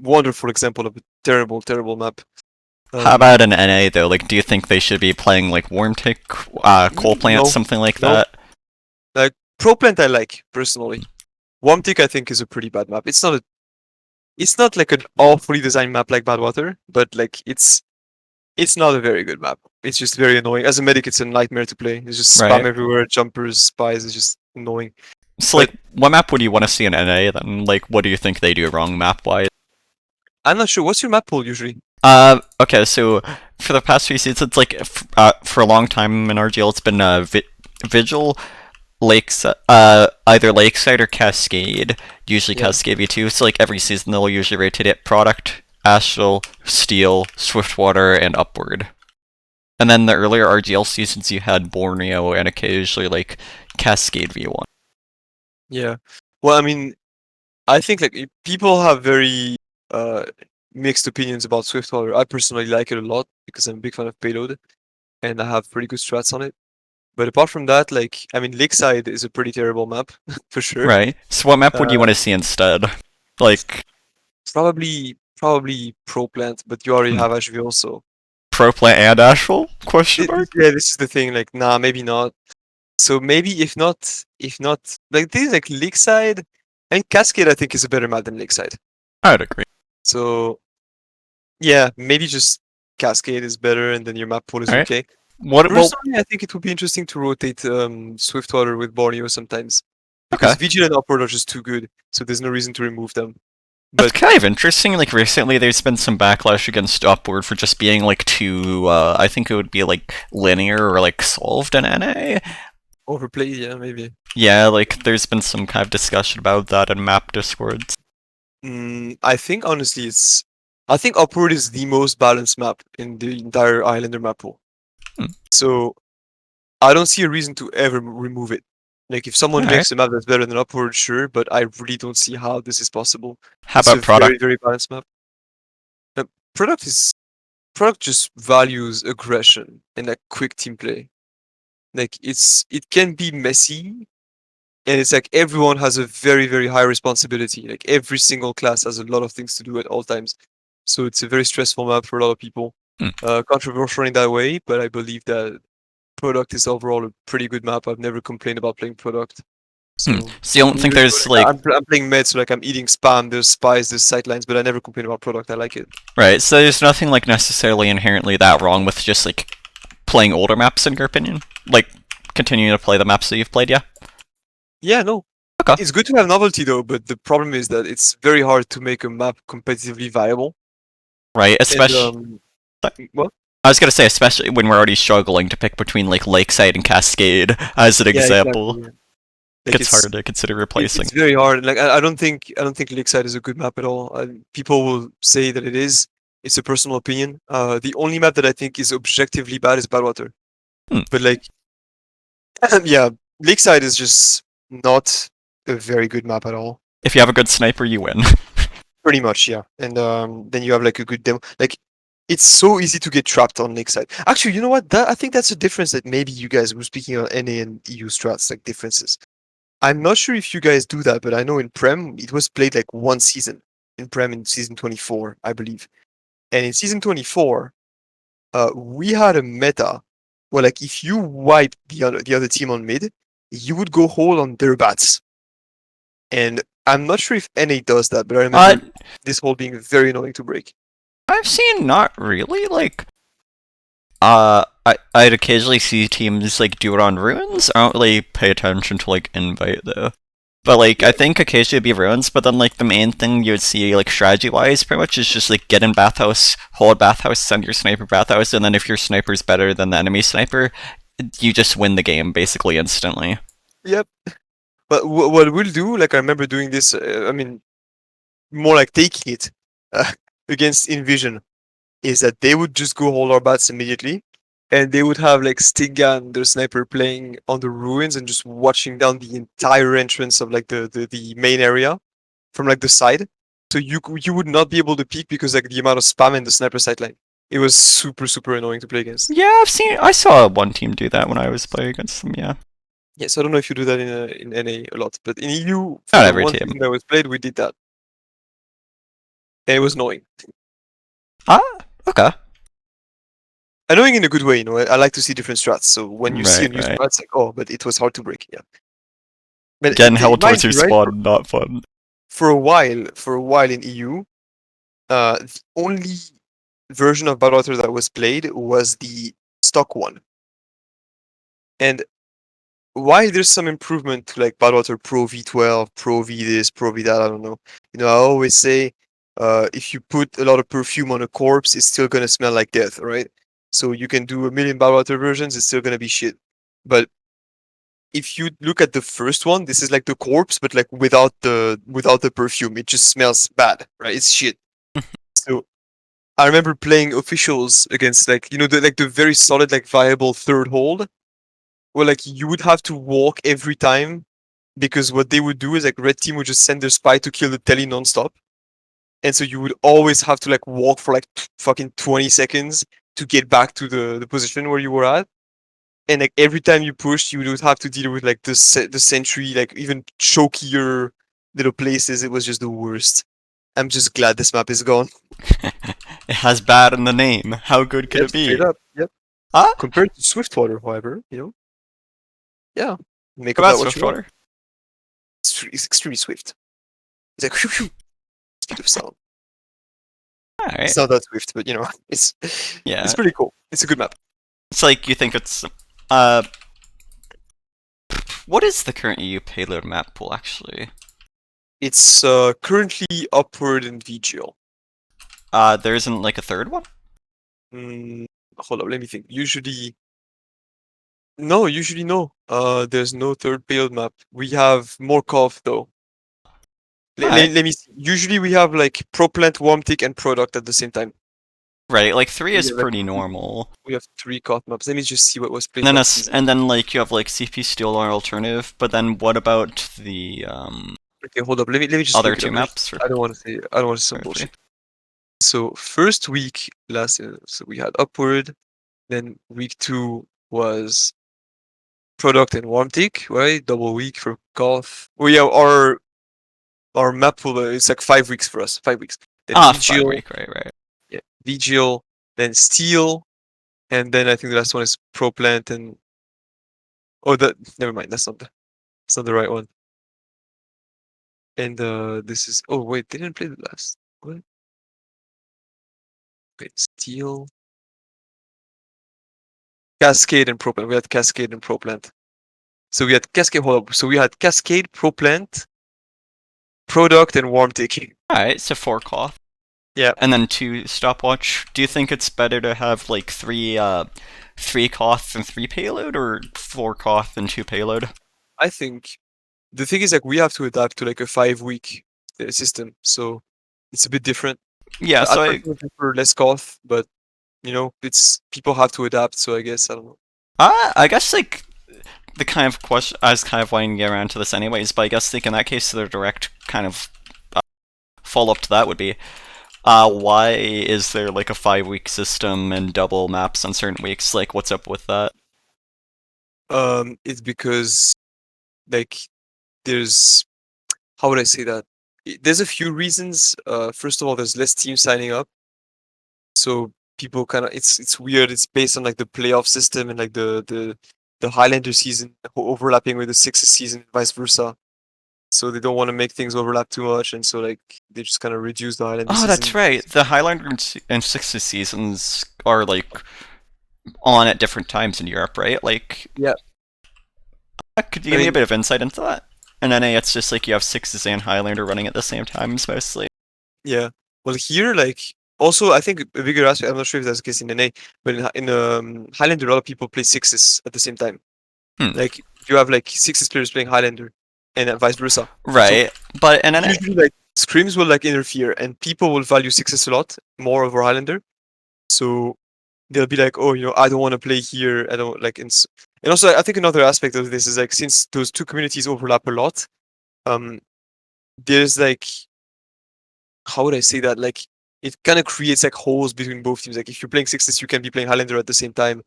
wonderful example of a terrible, terrible map. How Um, about in NA though? Like, do you think they should be playing like Wormtick, Coal Plant, no, something like no. that? Like Proplant, I like personally. Womtic, I think, is a pretty bad map. It's not like an awfully designed map like Badwater, but like it's not a very good map. It's just very annoying. As a medic, it's a nightmare to play. It's just spam Right. everywhere, jumpers, spies. It's just annoying. So, But like, what map would you want to see in NA then? Like, what do you think they do wrong map wise? I'm not sure. What's your map pool usually? Okay, so for the past few seasons, like, for a long time in RGL, it's been Vigil, Lakes, either Lakeside or Cascade. Usually Yeah. Cascade V2. So like every season they'll usually rotate it Product, Astral, Steel, Swiftwater, and Upward. And then the earlier RGL seasons you had Borneo and occasionally like Cascade V1. Yeah. Well, I mean, I think like people have very uh mixed opinions about Swift Order. I personally like it a lot because I'm a big fan of payload and I have pretty good strats on it. But apart from that, like, I mean, Lakeside is a pretty terrible map for sure. Right. So what map would you Uh, want to see instead? Like probably Pro Plant, but you already hmm, have HVO, so Pro Plant and Asheville? Question mark? yeah, this is the thing. Like, nah, maybe not. So maybe if not, like things like Lakeside and Cascade, I think is a better map than Lakeside. I would agree. So yeah, maybe just Cascade is better, and then your map pool is Alright. okay. What well Personally, I think it would be interesting to rotate Swiftwater with Borneo sometimes because okay. Vigil and Upward are just too good, so there's no reason to remove them. That's But kind of interesting. Like recently, there's been some backlash against Upward for just being like too. I think it would be like linear or like solved in NA. overplayed, yeah, maybe. Yeah, like there's been some kind of discussion about that in map discords. I think honestly, I think Upward is the most balanced map in the entire Islander map pool. Hmm. So I don't see a reason to ever remove it. Like if someone All right. makes a map that's better than Upward, sure, but I really don't see how this is possible. How It's about a very, product? very balanced map. The product just values aggression and like quick team play. Like it can be messy and it's like everyone has a very, very high responsibility. Like every single class has a lot of things to do at all times. So it's a very stressful map for a lot of people. Hmm. Controversial in that way, but I believe that product is overall a pretty good map. I've never complained about playing product. So So you don't in think usual, there's like I'm playing med, so like I'm eating spam. There's spies, there's sightlines, but I never complain about product. I like it. right? So there's nothing like necessarily inherently that wrong with just like playing older maps in your opinion? Like continuing to play the maps that you've played, yeah? Yeah, no, Okay. it's good to have novelty though, but the problem is that it's very hard to make a map competitively viable. Right, And especially what? I was gonna say especially when we're already struggling to pick between like Lakeside and Cascade as an Yeah, example. exactly. Yeah. Like It's hard to consider replacing. it's very hard. Like I don't think Lakeside is a good map at all. People will say that it is. It's a personal opinion. The only map that I think is objectively bad is Badwater. Hmm. But like, yeah, Lakeside is just not a very good map at all. If you have a good sniper, you win. Pretty much, yeah. And then you have like a good demo. Like, it's so easy to get trapped on Lakeside. Actually, you know what? I think that's a difference that maybe you guys were speaking on NA and EU strats, like differences. I'm not sure if you guys do that, but I know in Prem it was played like one season in Prem in season 24, I believe. And in season 24, we had a meta where like if you wiped the other team on mid, you would go hold on their bats. And I'm not sure if NA does that, but I uh, remember this whole being very annoying to break. I've seen not really like I'd occasionally see teams like do it on ruins. I don't really pay attention to like invite though. But like I Yeah, think occasionally it'd be ruins, but then like the main thing you would see like strategy wise pretty much is just like get in bathhouse, hold bathhouse, send your sniper bathhouse, and then if your sniper's better than the enemy sniper, you just win the game basically instantly. yep. But what we'll do, like I remember doing this. I mean, more like taking it uh, against Invision, is that they would just go hold our bats immediately, and they would have like Stigga and their sniper playing on the ruins and just watching down the entire entrance of like the main area from like the side. So you would not be able to peek because like the amount of spam in the sniper sightline. It was super annoying to play against. Yeah, I saw one team do that when I was playing against them, yeah. Yes, I don't know if you do that in NA a lot, but in EU for Not the every one team. season that was played, we did that, and it was annoying. Ah, okay. Annoying in a good way, you know. I like to see different strats. So when you see a Right, new right. strat, it's like, oh, but it was hard to break. Yeah, but Getting held towards mind your you, right? spawn, not fun. For a while in EU, the only version of Battlewater that was played was the stock one. And while there's some improvement to like Battlewater Pro V12, Pro V this, Pro V that, I don't know. You know, I always say, if you put a lot of perfume on a corpse, it's still gonna smell like death, right? So you can do a million Battlewater versions, it's still gonna be shit. But if you look at the first one, this is like the corpse, but like without the perfume. It just smells bad, right? It's shit. So I remember playing officials against like the very solid like viable third hold, where like you would have to walk every time because what they would do is like red team would just send their spy to kill the telly nonstop, and so you would always have to like walk for like fucking 20 seconds to get back to the position where you were at. And like every time you pushed, you would have to deal with like the sentry, like even chokier little places. It was just the worst. I'm just glad this map is gone. It has bad in the name. How good could Yep, it straight be? up. Yep. Ah, Compared to Swiftwater, however, yeah, make what of about that what you want. Swiftwater? It's extremely swift. It's like whew, whew, speed of sound. It's Alright. not that swift, but it's Yeah. pretty cool. It's a good map. It's like you think it's uh what is the current EU payload map pool actually? It's currently upward in VGL. There isn't like a third one? Mm, hold up, let me think. Usually no. There's no third payload map. We have more COF though. Alright. Let me see. Usually we have like propellant, warm tick, and product at the same time. Right, like 3 We is have like pretty normal. we have three COF maps. Let me just see what was And played then last season. like you have like CP Steel or alternative, but then what about the Okay, hold up. Let me just other look it two up. maps I don't want to say some respectively? bullshit. So first week last year, so we had upward. Then week 2 was product and warm tick, right? Double week for golf. We have our map pool. It's like 5 weeks for us. 5 weeks. Then Ah, 5 VGL, week, right. yeah, VGL. Then steel, and then I think the last one is proplant and that never mind. That's not the right one. And this is wait, they didn't play the last. What? Wait, steel, cascade and proplant. We had cascade and proplant. So we had cascade. Hold up. So we had cascade, proplant, product, and warm tick. Alright, so 4 cloth. Yeah, And then 2 stopwatch. Do you think it's better to have like 3 cloth and 3 payload, or 4 cloth and 2 payload? I think the thing is like we have to adapt to like a 5 week system, so it's a bit different. Yeah, I so personally prefer less cough, but it's people have to adapt. So I guess I don't know. I guess like the kind of question I was kind of wanting to get around to this anyways, but I guess like in that case the direct kind of follow up to that would be why is there like a 5 week system and double maps on certain weeks? Like what's up with that? It's because like there's how would I say that? There's a few reasons. First of all, there's less teams signing up, so people kind of it's weird. It's based on like the playoff system and like the Highlander season overlapping with the Sixes season, vice versa. So they don't want to make things overlap too much, and so like they just kind of reduce the Highlander Oh, that's season. right. The Highlander and 60 seasons are like on at different times in Europe, right? Like, Yeah, could you I give me a mean, bit of insight into that? In NA, it's just like you have Sixes and Highlander running at the same times mostly. yeah. Well, here, like, also, I think a bigger aspect. I'm not sure if that's the case in NA, but in Highlander, a lot of people play Sixes at the same time. Hmm. Like, you have like Sixes players playing Highlander, and vice versa. So Right, but in NA, usually, like, scrims will like interfere, and people will value Sixes a lot more over Highlander. So they'll be like, oh, I don't want to play here. I don't like, and also I think another aspect of this is like since those two communities overlap a lot, um, there's like how would I say that? Like it kind of creates like holes between both teams. Like if you're playing Sixes, you can be playing Highlander at the same time.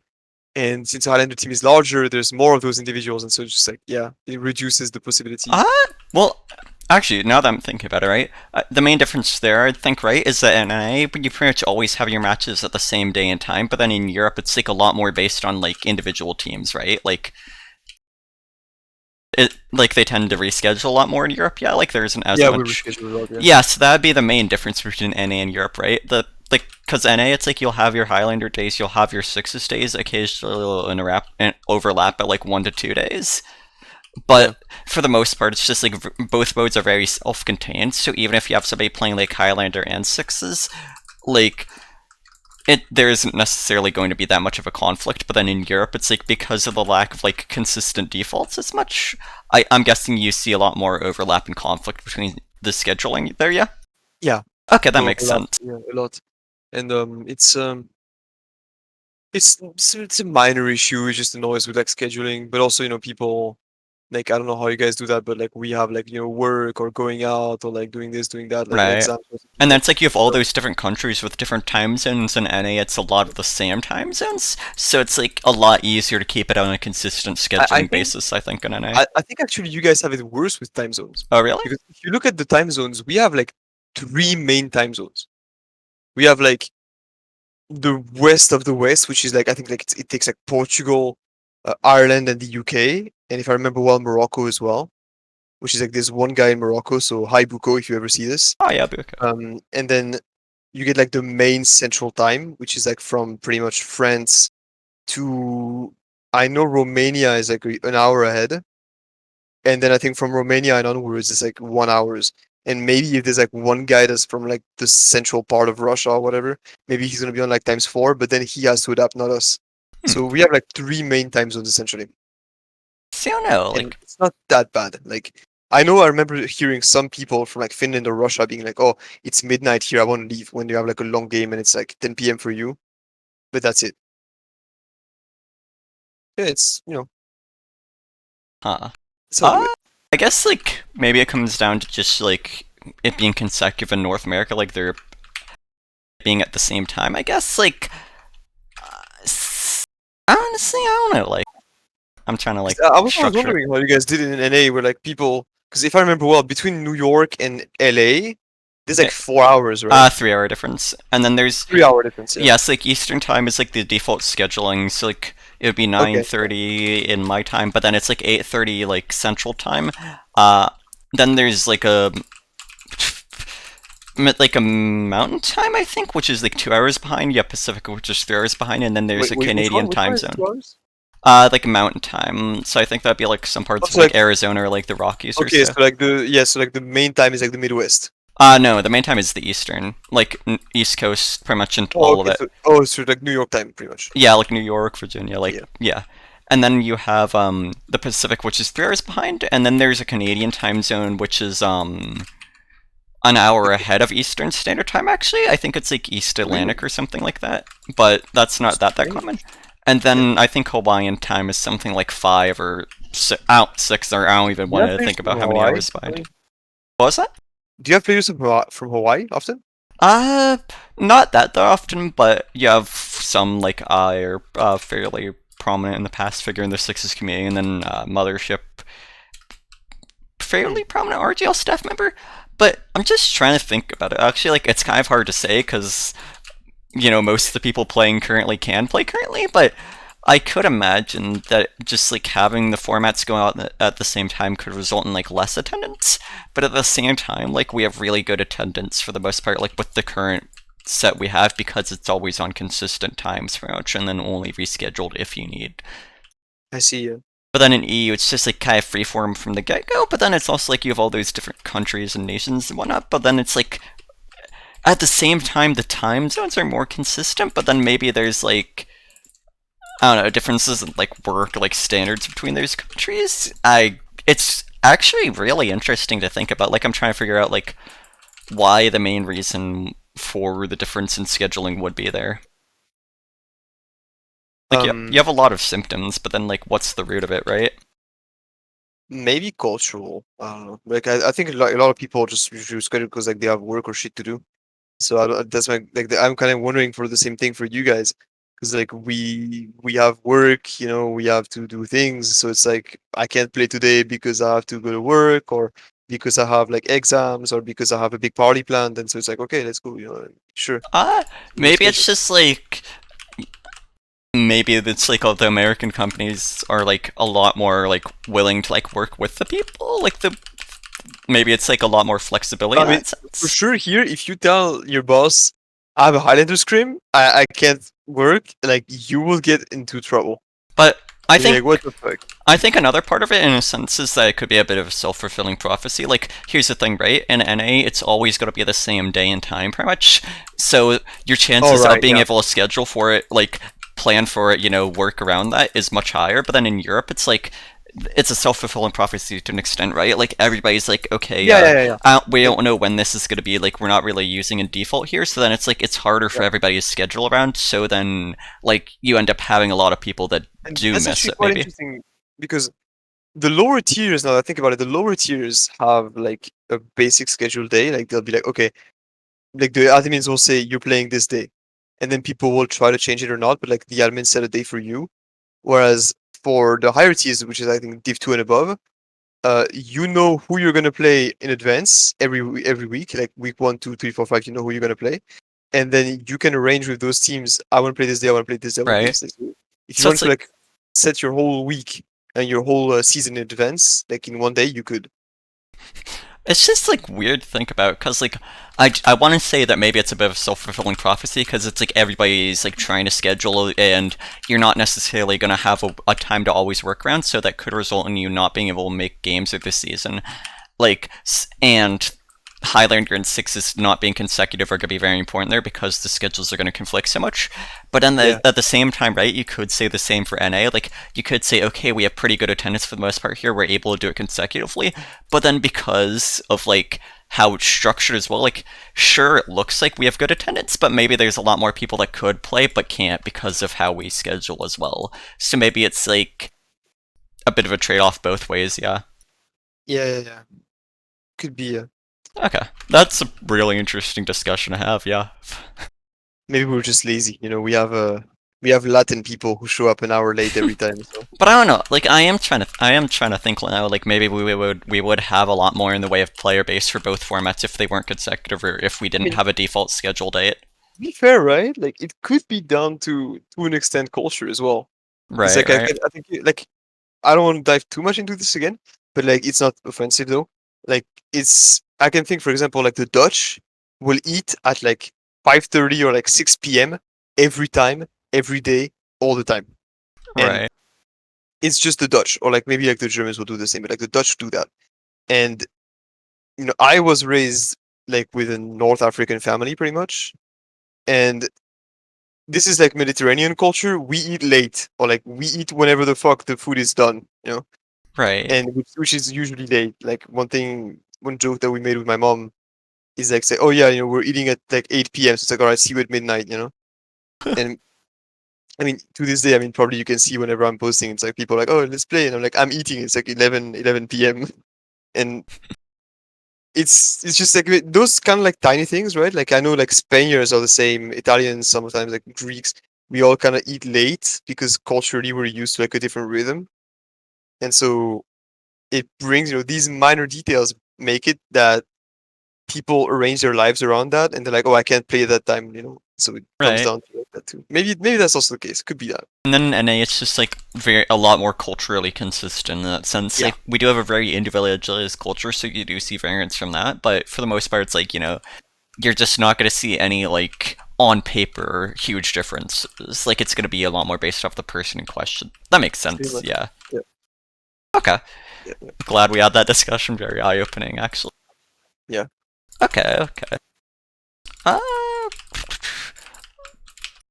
And since the Highlander team is larger, there's more of those individuals, and so it's just like it reduces the possibility. uh, well, actually, now that I'm thinking about it, right, the main difference there, I think, right, is that in NA, you pretty much always have your matches at the same day and time, but then in Europe, it's like a lot more based on like individual teams, right? Like they tend to reschedule a lot more in Europe. Yeah, like there isn't as Yeah, we much. reschedule a lot. Yeah, Yeah, so that'd be the main difference between NA and Europe, right? The like because NA, it's like you'll have your Highlander days, you'll have your Sixes days. Occasionally, it'll overlap at like 1 to 2 days. yeah, But for the most part, it's just like both modes are very self-contained. So even if you have somebody playing like Highlander and Sixes, like there isn't necessarily going to be that much of a conflict. But then in Europe, it's like because of the lack of like consistent defaults, as much. I'm guessing you see a lot more overlap and conflict between the scheduling there. Yeah. yeah. Okay, that People makes overlap, sense. yeah, a lot, and it's a minor issue. It's just the noise with like scheduling, but also people Like I don't know how you guys do that, but like we have like work or going out or like doing this, doing that, like Right. exams or something. And Like that's like you have all so those different countries with different time zones. In NA, it's a lot of the same time zones, so it's like a lot easier to keep it on a consistent I scheduling think basis. I think in NA. I think actually you guys have it worse with time zones Oh, really? because if you look at the time zones, we have like three main time zones. We have like the west of the west, which is like I think like it takes like Portugal, Ireland, and the UK, and if I remember well, Morocco as well, which is like this one guy in Morocco. So hi Buko, if you ever see this. Oh, yeah, Buka. And then you get like the main central time, which is like from pretty much France to I know Romania is like an hour ahead, and then I think from Romania and onwards it's like 1 hours. And maybe if there's like one guy that's from like the central part of Russia or whatever, maybe he's gonna be on like times four, but then he has to adapt, not us. Hmm. So we have like three main time zones essentially, See, I don't know. and Like, it's not that bad. Like I remember hearing some people from like Finland or Russia being like, "Oh, it's midnight here. I want to leave." When you have like a long game and it's like 10 p.m. for you, but that's it. Yeah, it's huh? that's how I do it. I guess like maybe it comes down to just like it being consecutive in North America, like they're being at the same time. I guess like honestly, I don't know. Like I'm trying to 'Cause like I was always structure it. wondering how you guys did it in NA, where like people, because if I remember well, between New York and LA, there's like 4 hours, right? 3 hour difference, and then there's 3 hour difference, yeah. yes, like Eastern time is like the default scheduling. So like it would be nine Okay. thirty in my time, but then it's like 8:30 like Central time. Uh, then there's like a Mountain time, I think, which is like 2 hours behind. Yeah, Pacific, which is 3 hours behind, and then there's Wait, a wait, which one? Canadian Which one time is zone. 2 hours? Like Mountain time. So I think that'd be like some Oh, parts of so like like Arizona or like the Rockies or okay, so. so like the main time is like the Midwest. No, the main time is the Eastern, like East Coast, pretty much into Oh, all of okay, it. so like New York time, pretty much. Yeah, like New York, Virginia, Okay, like yeah. yeah. And then you have the Pacific, which is 3 hours behind, and then there's a Canadian time zone, which is an hour ahead of Eastern Standard Time. Actually, I think it's like East Atlantic Really or something like that, but that's not that common. strange. And Okay. then I think Hawaiian time is something like 5 or 6, or I don't even Do you want have to players think from about how many Hawaii? hours behind. What was that? Do you have players from Hawaii often? Uh, not that often, but you have some like I are fairly prominent in the past figure in the Sixes community, and then Mothership, Hmm. fairly prominent RGL staff member. But I'm just trying to think about it. Actually, like it's kind of hard to say because most of the people playing currently can play currently, but I could imagine that just like having the formats go out at the same time could result in like less attendance. But at the same time, like we have really good attendance for the most part, like with the current set we have because it's always on consistent times pretty much, and then only rescheduled if you need. I see. Yeah. But then in EU, it's just like kind of freeform from the get go. But then it's also like you have all those different countries and nations and whatnot. But then it's like at the same time, the time zones are more consistent. But then maybe there's like I don't know differences in like work like standards between those countries. It's actually really interesting to think about. Like I'm trying to figure out like why the main reason for the difference in scheduling would be there. Like you Um, have a lot of symptoms, but then like what's the root of it, right? maybe cultural. I don't know. Like I think a lot of people just choose credit because like they have work or shit to do. So that's my like I'm kind of wondering for the same thing for you guys because like we have work, we have to do things. So it's like I can't play today because I have to go to work or because I have like exams or because I have a big party planned. And so it's like okay, let's go. Sure, Uh, maybe it's reschedule. just like maybe it's like all the American companies are like a lot more like willing to like work with the people. Like the maybe it's like a lot more flexibility I in mean, that for sense. sure here, if you tell your boss I have a Highlander scrim, I can't work, like you will get into trouble. But I You'll be think like, what the fuck? I think another part of it, in a sense, is that it could be a bit of a self-fulfilling prophecy. Like, here's the thing, right? In NA, it's always going to be the same day and time, pretty much. So your All chances of right, being yeah. able to schedule for it, like plan for it, work around that, is much higher. But then in Europe, it's a self-fulfilling prophecy to an extent, right? Like everybody's like, okay, Yeah, yeah, yeah, yeah. we Yeah, don't know when this is going to be. Like, we're not really using a default here, so then it's like it's harder yeah. for everybody to schedule around. So then, like, you end up having a lot of people that And do that's miss actually it, quite maybe. interesting because the lower tiers, now that I think about it, the lower tiers have like a basic schedule day. Like they'll be like, okay, like the admins will say you're playing this day, and then people will try to change it or not. But like the admin set a day for you. Whereas for the higher tiers, which is I think Div 2 and above, you know who you're gonna play in advance every week. Like week 1, 2, 3, 4, 5, you know who you're gonna play, and then you can arrange with those teams. I want to play this day. I want to play this day. I want to play right? this day. So if you So want it's to like like set your whole week and your whole season in advance, like in one day, you could. it's just like weird to think about because like I want to say that maybe it's a bit of a self-fulfilling prophecy because it's like everybody's like trying to schedule and you're not necessarily going to have a time to always work around, so that could result in you not being able to make games of this season, like and Highlander and Sixes not being consecutive are going to be very important there because the schedules are going to conflict so much. But Yeah, at the same time, right, you could say the same for NA. Like, you could say, okay, we have pretty good attendance for the most part here. We're able to do it consecutively. But then because of, like, how it's structured as well, like, sure, it looks like we have good attendance, but maybe there's a lot more people that could play but can't because of how we schedule as well. So maybe it's, like, a bit of a trade off both ways, yeah. yeah. Could be. Okay. That's a really interesting discussion to have, yeah. Maybe we're just lazy. You know, we have Latin people who show up an hour late every time. So But I don't know. Like I am trying to think now. Like maybe we would have a lot more in the way of player base for both formats if they weren't consecutive, or if we I didn't mean, have a default schedule date. to be fair, right? Like it could be down to an extent culture as well. Because Right, right, I think like I don't want to dive too much into this again, but like it's not offensive though. Like it's I can think for example like the Dutch will eat at like 5:30 or like 6 p.m. every time, every day, all the time. And right, it's just the Dutch, or like maybe like the Germans will do the same, but like the Dutch do that. And you know, I was raised like with a North African family pretty much. And this is like Mediterranean culture. We eat late, or like we eat whenever the fuck the food is done, you know? right. And which is usually late. Like one joke that we made with my mom is like say, "Oh yeah, you know, we're eating at like 8 p.m." So it's like, "All right, see you at midnight," you know. And I mean, to this day, I mean, probably you can see whenever I'm posting, it's like people are like, "Oh, let's play," and I'm like, "I'm eating." It's like 11 p.m. and it's just like those kind of like tiny things, right? Like I know like Spaniards are the same, Italians sometimes like Greeks. We all kind of eat late because culturally we're used to like a different rhythm, and so it brings these minor details make it that people arrange their lives around that, and they're like, oh, I can't play at that time, So it comes Right. down to like that too. Maybe that's also the case. Could be that. And then in NA, it's just like a lot more culturally consistent in that sense. Yeah. Like we do have a very individualized culture, so you do see variants from that. But for the most part, it's like you're just not going to see any like on paper huge differences. Like it's going to be a lot more based off the person in question. That makes Pretty sense. much. Yeah. Yeah. Okay. Yeah. Glad we had that discussion. Very eye opening, actually. Yeah. Okay. Okay. I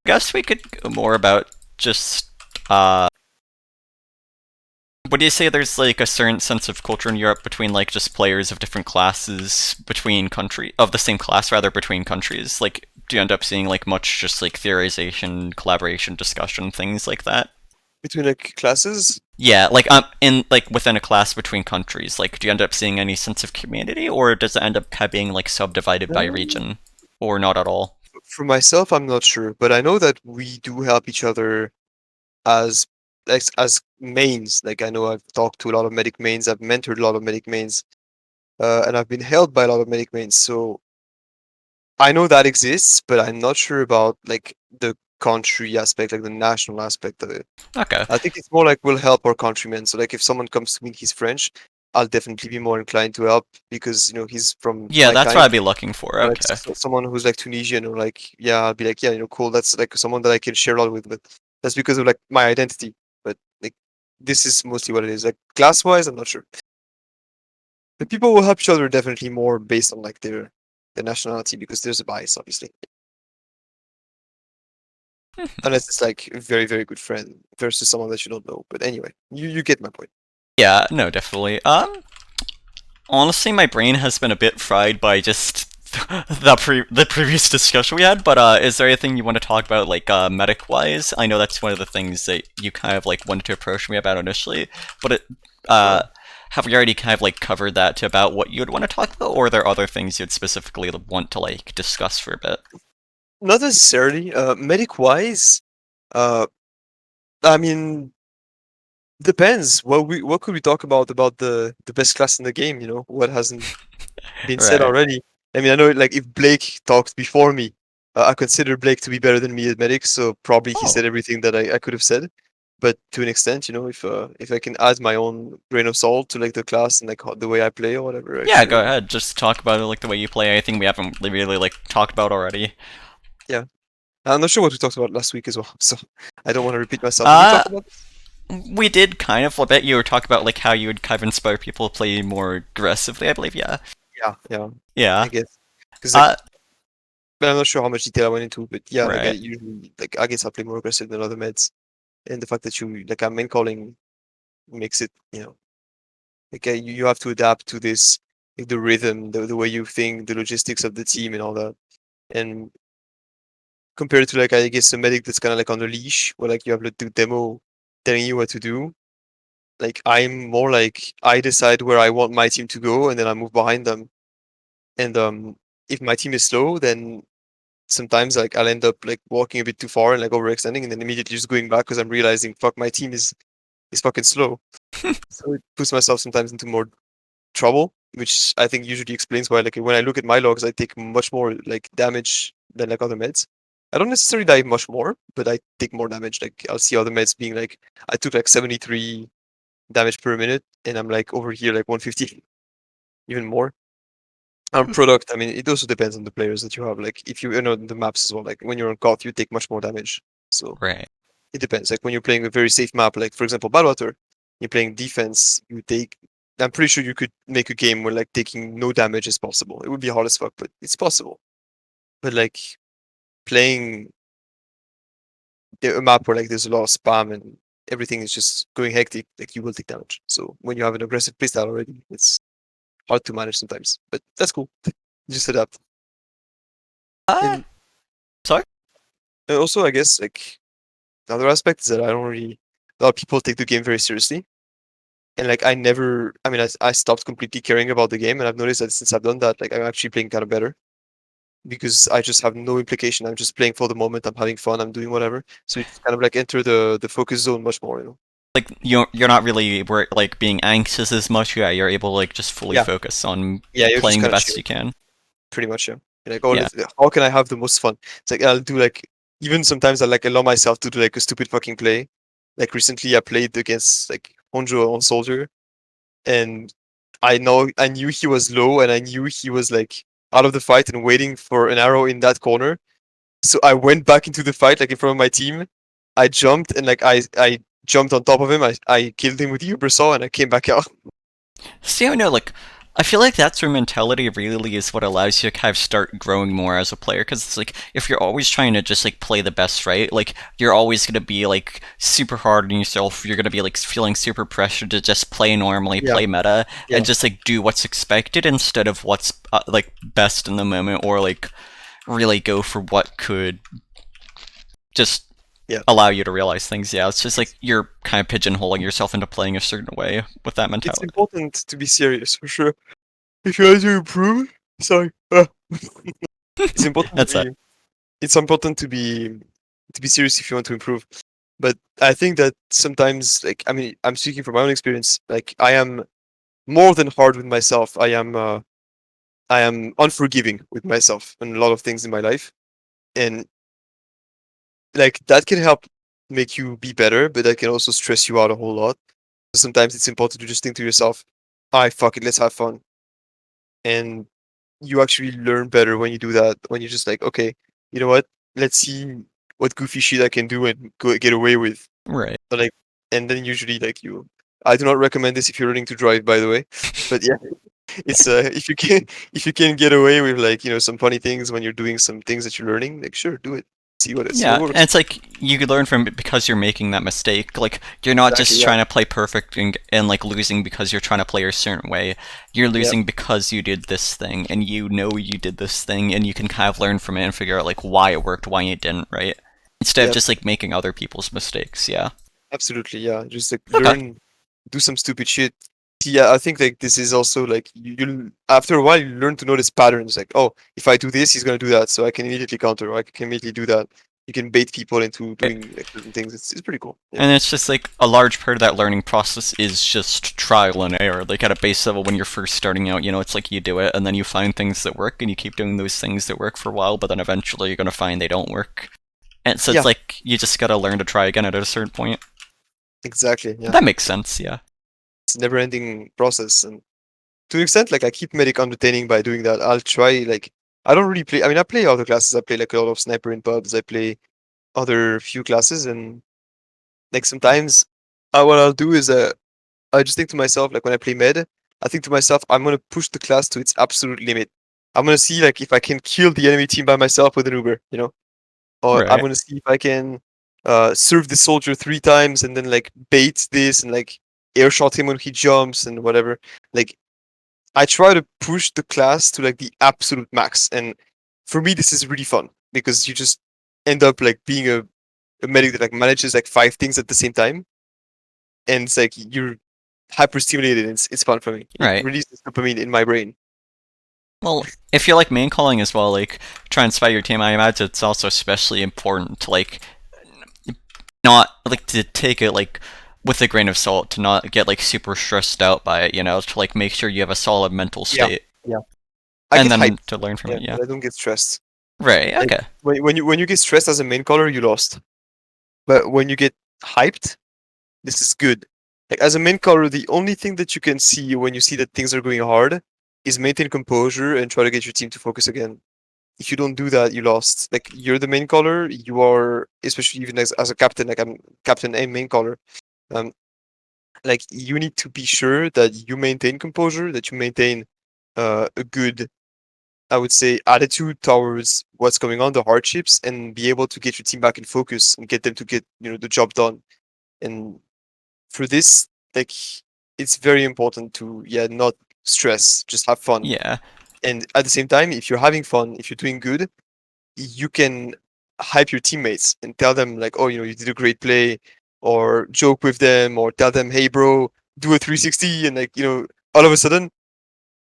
guess we could go more about just would you say there's like a certain sense of culture in Europe between like just players of different classes between country of the same class rather between countries? Like, do you end up seeing like much just like theorization, collaboration, discussion, things like that? Between like classes. Yeah, like in like within a class between countries, like do you end up seeing any sense of community, or does it end up being like subdivided by Um, region, or not at all? for myself, I'm not sure, but I know that we do help each other as as mains. Like I know I've talked to a lot of medic mains. I've mentored a lot of medic mains, and I've been helped by a lot of medic mains. So I know that exists, but I'm not sure about like the country aspect, like the national aspect of it. Okay. I think it's more like we'll help our countrymen. So like if someone comes to me, he's French, I'll definitely be more inclined to help because he's from Yeah, my that's what kind. I'd be looking for. Or like Okay. someone who's like Tunisian or like yeah, I'll be like yeah, cool. That's like someone that I can share a lot with. But that's because of like my identity. But like this is mostly what it is. Like class wise, I'm not sure. The people will help each other definitely more based on like their nationality because there's a bias obviously. Unless it's like a very, very good friend versus someone that you don't know. But anyway, you get my point. Yeah, no, definitely. Honestly, my brain has been a bit fried by just the previous discussion we had. But is there anything you want to talk about, like medic wise? I know that's one of the things that you kind of like wanted to approach me about initially, but Uh, Sure. have we already kind of like covered that to about what you'd want to talk about, or are there other things you'd specifically want to like discuss for a bit? Not necessarily. Medic wise, uh, I mean, depends. What could we talk about the best class in the game? You know, what hasn't been said Right. already. I mean, I know like if Blake talked before me, I consider Blake to be better than me at medic, so probably he Oh, said everything that I could have said. But to an extent, you know, if I can add my own grain of salt to like the class and like the way I play or whatever, yeah. sure. Go ahead. Just talk about it like the way you play. Anything we haven't really like talked about already. Yeah. I'm not sure what we talked about last week as well, so I don't want to repeat myself. Did we Uh, talk about this? we did kind of. I bet you were talking about like how you would kind of inspire people to play more aggressively. I believe. Yeah. Yeah, yeah, I Yeah. guess. Because like Uh, I'm not sure how much detail I went into, but yeah, like I right. usually like I guess I play more aggressive than other meds, and the fact that you like I'm main calling makes it, you know, like you have to adapt to this, like the rhythm, the way you think, the logistics of the team, and all that. And compared to like I guess a medic that's kind of like on a leash, where like you have like the demo telling you what to do. Like I'm more like I decide where I want my team to go, and then I move behind them. And if my team is slow, then sometimes like I'll end up like walking a bit too far and like overextending, and then immediately just going back because I'm realizing fuck my team is fucking slow. So it puts myself sometimes into more trouble, which I think usually explains why like when I look at my logs, I take much more like damage than like other meds. I don't necessarily die much more, but I take more damage. Like I'll see other meds being like I took like 73 damage per minute, and I'm like over here like 150, even more. Product, I mean, it also depends on the players that you have. Like if you know the maps as well. Like when you're on Koth, you take much more damage. So Right. it depends. Like when you're playing a very safe map, like for example, Badwater, you're playing defense, you take. I'm pretty sure you could make a game where like taking no damage is possible. It would be hard as fuck, but it's possible. But like playing a map where like there's a lot of spam and everything is just going hectic, like you will take damage. So when you have an aggressive playstyle already, it's hard to manage sometimes. But that's cool. Just adapt. Uh, And sorry. also, I guess like another aspect is that I don't really. A lot of people take the game very seriously, and like I never. I mean, I stopped completely caring about the game, and I've noticed that since I've done that, like I'm actually playing kind of better because I just have no implication. I'm just playing for the moment. I'm having fun. I'm doing whatever. So it's kind of like enter the focus zone much more. You know. Like you're not really like being anxious as much. Yeah, you're able to like just fully Yeah. focus on Yeah. You're just playing the kind of best chill. you can. Pretty much. Yeah. You're like, oh, Yeah. how can I have the most fun? It's like I'll do like even sometimes I like allow myself to do like a stupid fucking play. Like recently, I played against like Honjo on Soldier, and I knew he was low, and I knew he was like out of the fight and waiting for an arrow in that corner. So I went back into the fight like in front of my team. I jumped and like I jumped on top of him. I killed him with the Ubersaw and I came back out. See, I know, like, I feel like that sort of mentality really is what allows you to kind of start growing more as a player. Because it's like, if you're always trying to just, like, play the best, right? Like, you're always going to be, like, super hard on yourself. You're going to be, like, feeling super pressured to just play normally, Yeah, play meta, yeah, and just, like, do what's expected instead of what's, like, best in the moment, or, like, really go for what could just yeah. allow you to realize things. Yeah, it's just like you're kind of pigeonholing yourself into playing a certain way with that It's mentality. important to be serious for sure. If you want to improve, sorry. It's important to That's be. it. It's important to be serious if you want to improve. But I think that sometimes, like, I mean, I'm speaking from my own experience. Like, I am more than hard with myself. I am unforgiving with myself on a lot of things in my life, and like that can help make you be better, but that can also stress you out a whole lot. Sometimes it's important to just think to yourself, "I fuck it, let's have fun," and you actually learn better when you do that. When you're just like, "Okay, you know what? Let's see what goofy shit I can do and get away with." Right. But like, and then usually like you. I do not recommend this if you're learning to drive, by the way. But yeah, it's if you can get away with like some funny things when you're doing some things that you're learning, like sure, do it. See what Yeah, and works. it's like you could learn from it because you're making that mistake. Like you're not Exactly. just Yeah. trying to play perfect and like losing because you're trying to play a certain way. You're Yeah. losing because you did this thing, and you know you did this thing, and you can kind of learn from it and figure out like why it worked, why it didn't, right? Instead of Yeah. just like making other people's mistakes. Yeah. Absolutely. Yeah. Just like Okay. learn. do some stupid shit. Yeah, I think like this is also like you after a while you learn to notice patterns. Like, oh, if I do this, he's gonna do that, so I can immediately counter, or I can immediately do that. You can bait people into Right. doing like certain things. It's pretty cool. Yeah, And it's just like a large part of that learning process is just trial and error. Like at a base level, when you're first starting out, it's like you do it and then you find things that work and you keep doing those things that work for a while, but then eventually you're going to find they don't work. And so it's yeah, like you just got to learn to try again at a certain point. exactly. Yeah, That makes sense, yeah. it's a never-ending process, and to an extent, like I keep medic entertaining by doing that. I'll try like I don't really play. I mean, I play other classes. I play like a lot of sniper in pubs. I play other few classes, and like sometimes, what I'll do is I just think to myself like when I play med, I think to myself I'm gonna push the class to its absolute limit. I'm gonna see like if I can kill the enemy team by myself with an Uber, or I'm Right. gonna see if I can serve the soldier 3 times and then like bait this and like air shot him when he jumps and whatever. Like I try to push the class to like the absolute max, and for me this is really fun because you just end up like being a medic that like manages like 5 things at the same time, and it's like you're hyper stimulated. It's fun for me. It Right. releases dopamine in my brain. Well, if you like main calling as well, like try and inspire your team, I imagine it's also especially important to like not like to take it like with a grain of salt, to not get like super stressed out by it, to like make sure you have a solid mental Yeah, state yeah. I and get then hyped, to learn from yeah, it, yeah. but I don't get stressed. Right, Like okay. when you get stressed as a main caller, you lost. But when you get hyped, this is good. Like as a main caller, the only thing that you can see when you see that things are going hard is maintain composure and try to get your team to focus again. If you don't do that, you lost. Like you're the main caller, you are, especially even as a captain, like I'm captain and main caller. Um, like you need to be sure that you maintain composure, that you maintain a good, I would say, attitude towards what's going on, the hardships, and be able to get your team back in focus and get them to get the job done. And for this, like it's very important to not stress, just have fun. Yeah. And at the same time, if you're having fun, if you're doing good, you can hype your teammates and tell them like, oh, you did a great play, or joke with them, or tell them, hey, bro, do a 360, and like all of a sudden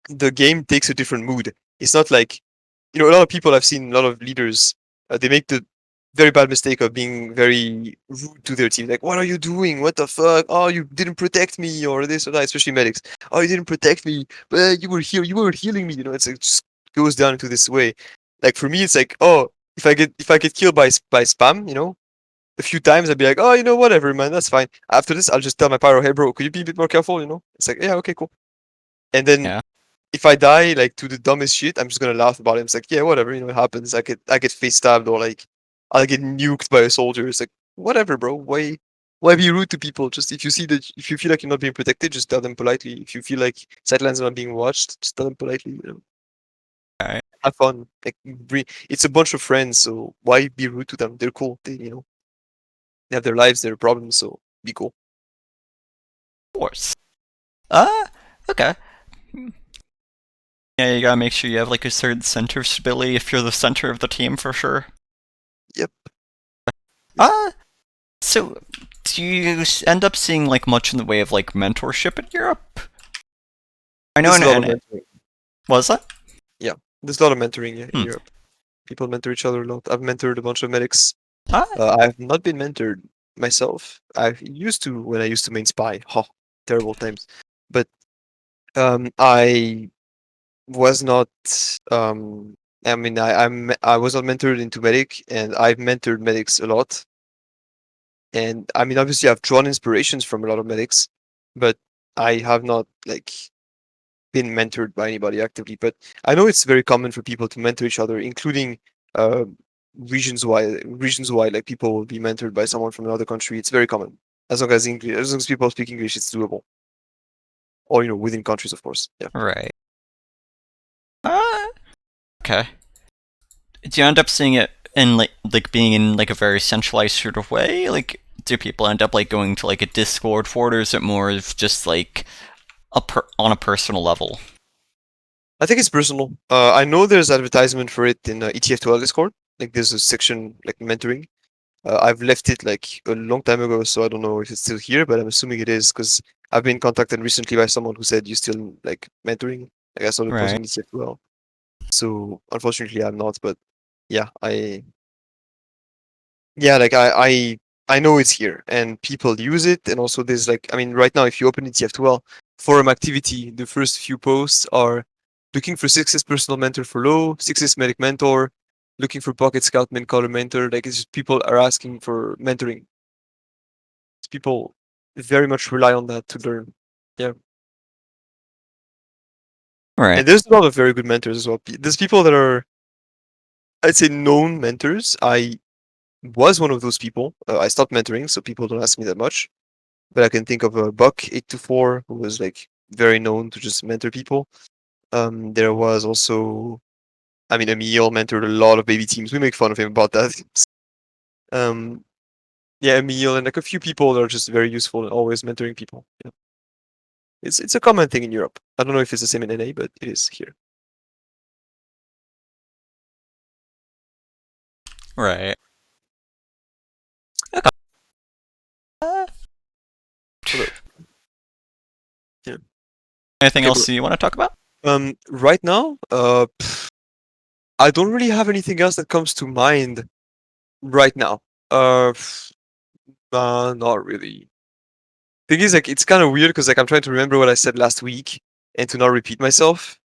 the game takes a different mood. It's not like a lot of people I've seen, a lot of leaders, they make the very bad mistake of being very rude to their team. Like, what are you doing? What the fuck? Oh, you didn't protect me, or this or that. Especially medics. Oh, you didn't protect me, but you were here. You were healing me. It's like, just goes down into this way. Like for me, it's like, oh, if I get killed by spam, a few times, I'd be like, oh, whatever, man, that's fine. After this, I'll just tell my pyro, hey, bro, could you be a bit more careful? It's like, yeah, okay, cool. And then Yeah. if I die like to the dumbest shit, I'm just gonna laugh about it. It's like, yeah, whatever, it happens. I get face stabbed, or like I'll get nuked by a soldier. It's like, whatever, bro. Why be rude to people? Just if you feel like you're not being protected, just tell them politely. If you feel like sidelines are not being watched, just tell them politely. Alright. Have fun. Like it's a bunch of friends, so why be rude to them? They're cool. They have their lives, their problems, so be cool. Of course. Uh okay. Yeah, you gotta make sure you have like a certain center of stability if you're the center of the team for sure. Yep. Uh so do you end up seeing like much in the way of like mentorship in Europe? I know There's in a lot of and mentoring. what was that? Yeah. There's a lot of mentoring, yeah, in Hmm. Europe. People mentor each other a lot. I've mentored a bunch of medics. Uh, I've not been mentored myself. I used to when I used to main spy. Ha, terrible times. But I was not. I mean, I was not mentored into medic, and I've mentored medics a lot. And I mean, obviously, I've drawn inspirations from a lot of medics, but I have not like been mentored by anybody actively. But I know it's very common for people to mentor each other, including uh, regions wide, like people will be mentored by someone from another country. It's very common. As long as people speak English, it's doable. Or within countries, of course. Yeah. right. Uh, okay. Do you end up seeing it in like being in like a very centralized sort of way? Like, do people end up like going to like a Discord for it, or is it more of just like on a personal level? I think it's personal. I know there's advertisement for it in ETF2 Discord. Like there's a section like mentoring. I've left it like a long time ago, so I don't know if it's still here, but I'm assuming it is because I've been contacted recently by someone who said you still like mentoring. Like I saw the post Right. on TF2. So unfortunately, I'm not. But yeah, like I know it's here and people use it. And also, there's like, I mean, right now, if you open ETF2 forum activity, the first few posts are looking for 6S personal mentor for low, 6S medic mentor, looking for pocket scout men color mentor. Like, it's just people are asking for mentoring. People very much rely on that to learn. Yeah. Right. And there's a lot of very good mentors as well. There's people that are, I'd say, known mentors. I was one of those people. I stopped mentoring, so people don't ask me that much. But I can think of a Buck824 who was like very known to just mentor people. There was also, I mean, Emil mentored a lot of baby teams. We make fun of him about that. um, yeah, Emil and like a few people that are just very useful and always mentoring people. Yeah. It's a common thing in Europe. I don't know if it's the same in NA, but it is here. Right. Uh, But, yeah. Anything Okay, bro. else you want to talk about? Right now, I don't really have anything else that comes to mind right now. Not really. Thing is, like, it's kind of weird because like I'm trying to remember what I said last week and to not repeat myself.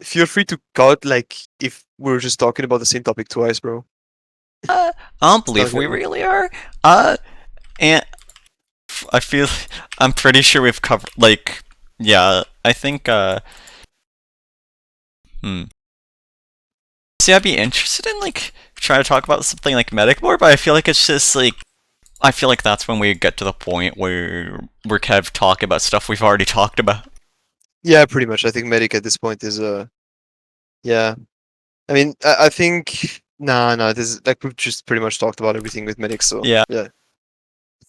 Feel free to cut like if we're just talking about the same topic twice, bro. I don't It's not believe we good. really are. And I feel I'm pretty sure we've covered. Like, yeah, I think. Hmm. See, I'd be interested in like trying to talk about something like medic more, but I feel like it's just like I feel like that's when we get to the point where we're kind of talking about stuff we've already talked about. Yeah, pretty much. I think medic at this point is yeah. I mean, I think nah. This is like we've just pretty much talked about everything with medic. So Yeah, yeah,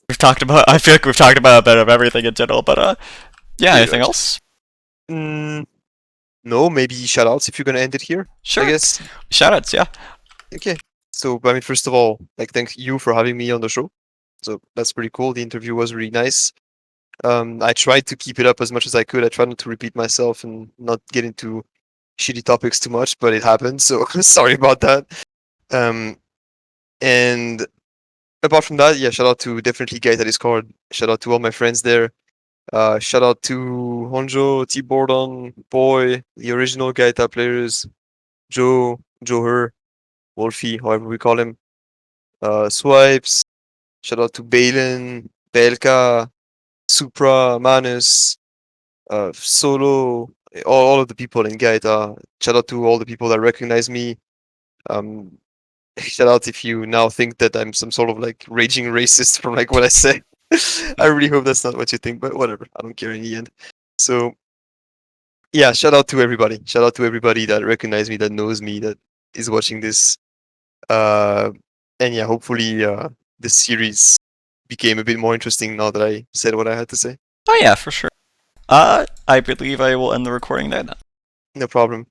we've talked about. I feel like we've talked about a bit of everything in general, but yeah. pretty Anything much. else? Mm, no, maybe shoutouts if you're gonna end it here. I Sure. guess. Shoutouts, yeah. Okay. So, I mean, first of all, like, thank you for having me on the show. So that's pretty cool. The interview was really nice. I tried to keep it up as much as I could. I tried not to repeat myself and not get into shitty topics too much, but it happened. So sorry about that. Um, and apart from that, yeah, shout out to definitely Gaeta Discord. Shout out to all my friends there. Shout out to Honjo, T Bordon, Boy, the original Gaeta players, Joe Her, Wolfie, however we call him. Swipes. Shout out to Balin, Belka, Supra, Manus, Solo, all of the people in Gaeta. Shout out to all the people that recognize me. Um, shout out if you now think that I'm some sort of like raging racist from like what I say. I really hope that's not what you think, but whatever. I don't care in the end. So yeah, shout out to everybody. Shout out to everybody that recognized me, that knows me, that is watching this. Uh, and yeah, hopefully the series became a bit more interesting now that I said what I had to say. Oh yeah, for sure. I believe I will end the recording there then. No problem.